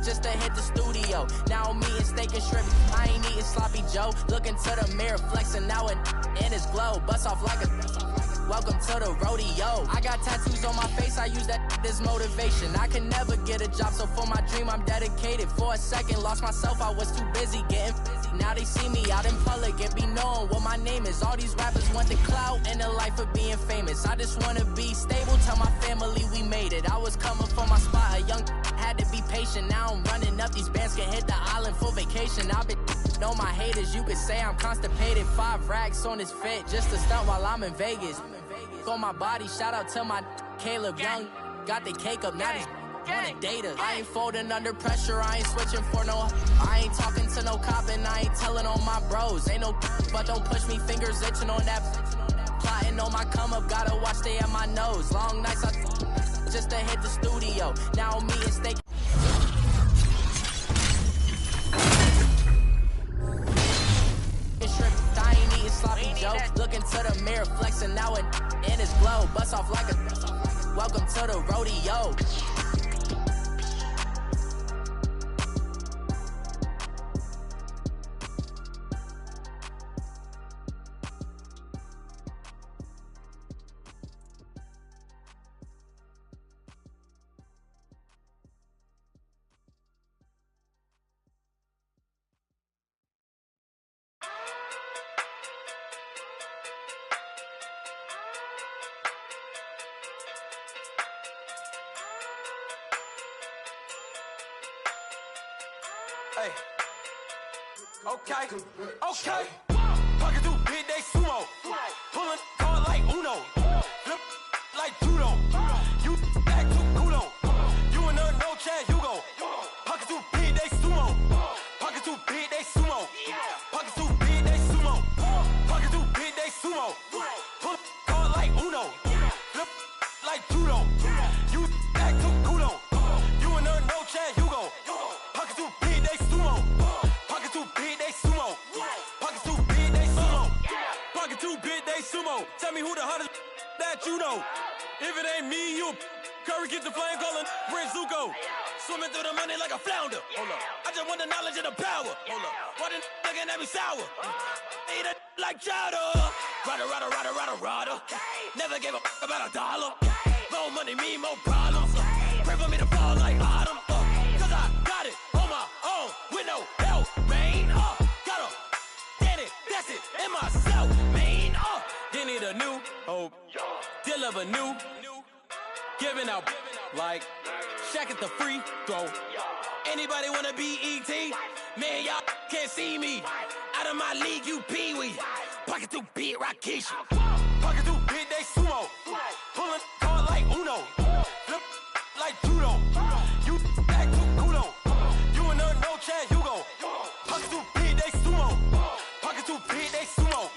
just to hit the studio. Now I'm eating steak and shrimp, I ain't eating sloppy Joe. Looking to the mirror, flexing now it in his glow. Bust off like a welcome to the rodeo. I got tattoos on my face, I use that as motivation. I can never get a job, so for my dream I'm dedicated. For a second, lost myself, I was too busy getting busy. Now they see me out in public and be knowing what my name is. All these rappers want the clout and the life of being famous. I just wanna be stable, tell my family we made it. I was coming for my spot, a young had to be patient. Now I'm running up, these bands can hit the island for vacation. I've been know my haters, you could say I'm constipated. 5 racks on this fit, just to stunt while I'm in Vegas. On my body, shout out to my Caleb Young. Got the cake up, now these wanna date her. I ain't folding under pressure, I ain't switching for no. I ain't talking to no cop and I ain't telling on my bros. Ain't no but don't push me, fingers itching on that. Plotting on my come up, gotta watch stay at my nose. Long nights I just to hit the studio. Now me and Steak. I ain't eating sloppy Joe. Looking to the mirror, flexing now and in his glow. Bust off like a welcome to the rodeo. Hey. Okay. Pocket through big day sumo. Pulling card like Uno. Flip like judo. You back to kudo. You and her no Chad Hugo. Pocket through big day sumo. Pocket through big day sumo. Pocket through big day sumo. Pocket through big day sumo. Pull card like Uno. Flip like judo. You back to kudo. You and her no Chad Hugo. Pocket through big day sumo. Pocket through big day sumo. Pocket through big day sumo. Pocket through big day sumo. Tell me who the hottest that you know. If it ain't me, you Curry get the flame calling Prince Zuko. Swimming through the money like a flounder. Hold up. I just want the knowledge and the power. Hold up. Why the looking at me sour? Eat it like chowder. Rada. Never gave a about a dollar. More money, me, more problems. Pray for me to fall like autumn. Cause I got it on my own with no help, man. Got a daddy, that's it, in myself, man. They need a new hope. Deal of a new. Giving out like Shaq at the free throw. Anybody wanna be E.T.? Man, y'all can't see me. Out of my league, you pee-wee. Pocket through beat Rakishi. Pocket through big day sumo. Pulling card like Uno. Flip like judo. You back to kudo. You and her no Chad Hugo. Pocket through big day sumo. Pocket through big day sumo.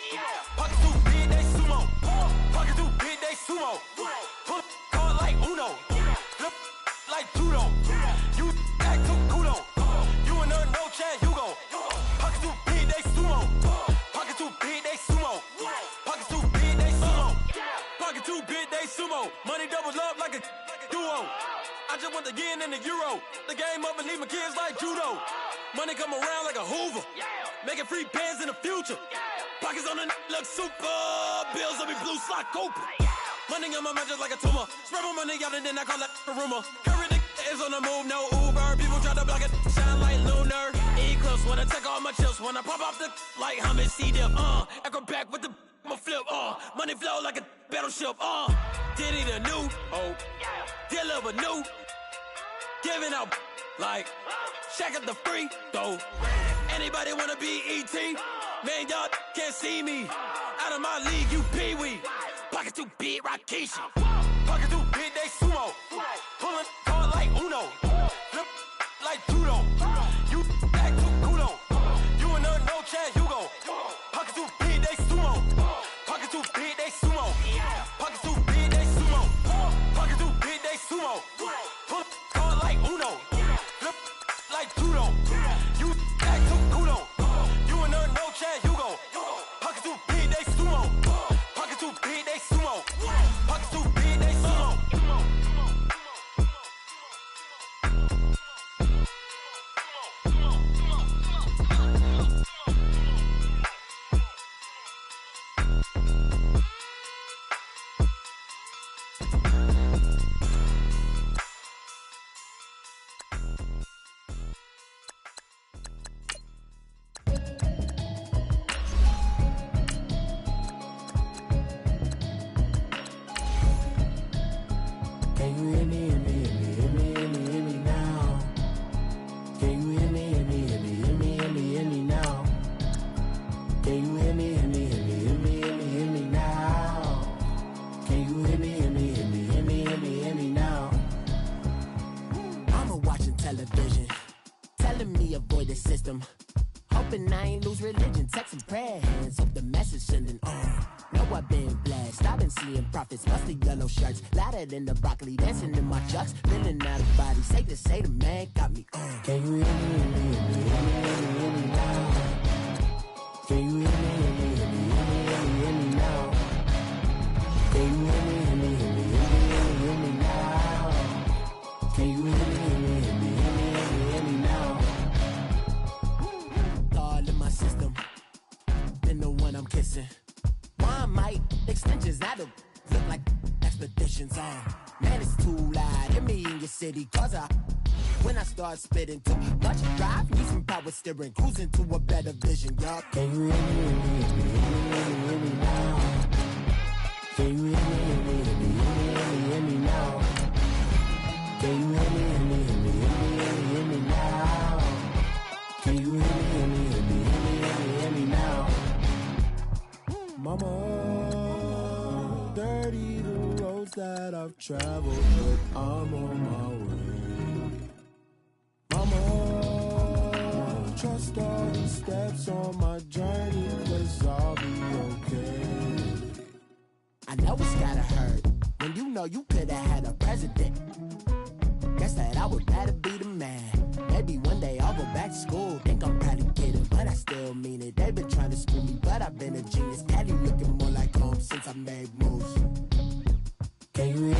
Pocket through big day sumo. Pocket through big day sumo. Pull card like Uno. Flip like judo. You back to kudo. You and her no Chad Hugo. Pocket through big day sumo. Pocket through big day sumo. Pocket through big day sumo. Pocket through big day sumo. Money doubles up like a duo. I just want the yen and the euro. The game up and leave my kids like judo. Money come around like a Hoover. Making free bands in the future. Pockets on the look super. Bills on me blue slot Cooper. Money on my mind just like a tumor. Spread my money out and then I call that a rumor. Curry the is on the move, no Uber. People try to block it, shine like lunar. Eclipse wanna take all my chips. When I pop off the like Hummus C-dip. Echo back with the I'ma flip. Money flow like a battleship. Diddy the new hope. Deliver new. Giving out like Shaq at the free throw. Anybody wanna be E.T.? Man, y'all can't see me. Out of my league, you pee-wee. Pocket too big, Rakishi. Pocket too big, they sumo. Pulling card like Uno. Flip like judo. You back to kudo. You and her no Chad Hugo. Pocket too big, they sumo. Pocket too big, they sumo. Pocket too big, they sumo. Pocket too big, they sumo. Pull card like Uno. Flip like judo. You back to kudo. You and her no Chad Hugo. Pocket too big, they sumo. Pocket too big, they sumo. Pocket too big, they sumo. telling me avoid the system. Hoping I ain't lose religion, texting prayer hands, hope the message sending on. Know I've been blessed, I've been seeing prophets, mostly yellow shirts, louder than the broccoli, dancing in my chucks, feeling out of body, safe to say the man got me on. Can you hear me, hear me, hear me, hear me now? Can you hear me, hear me, hear me, hear me now? Can you hear me, hear me, hear me, hear me now? Can you hear me, hear me, hear me, hear me now? All in my system, been the one I'm kissing. One might extensions that'll look like expeditions on. Man, it's too loud. Hit me in your city, cause when I start spitting too much drive, need some power steering, cruising to a better vision, y'all. Can you hear me, hear me, hear me, hear me now? Can you hear me, hear me, hear me, hear me now? Can you hear me, hear me, hear me, hear me now? Can you hear me, hear me, hear me, hear me now? Mama, dirty the roads that I've traveled, but I'm on my way. Mama, trust all the steps on my journey, 'cause I'll be okay. I know it's gotta hurt when you know you could've had a president. Guess that I would rather be the man. Maybe one day I'll go back to school. Think I'm probably kidding, but I still mean it. They've been trying to school me, but I've been a genius. Cali looking more like home since I made moves. Can you hear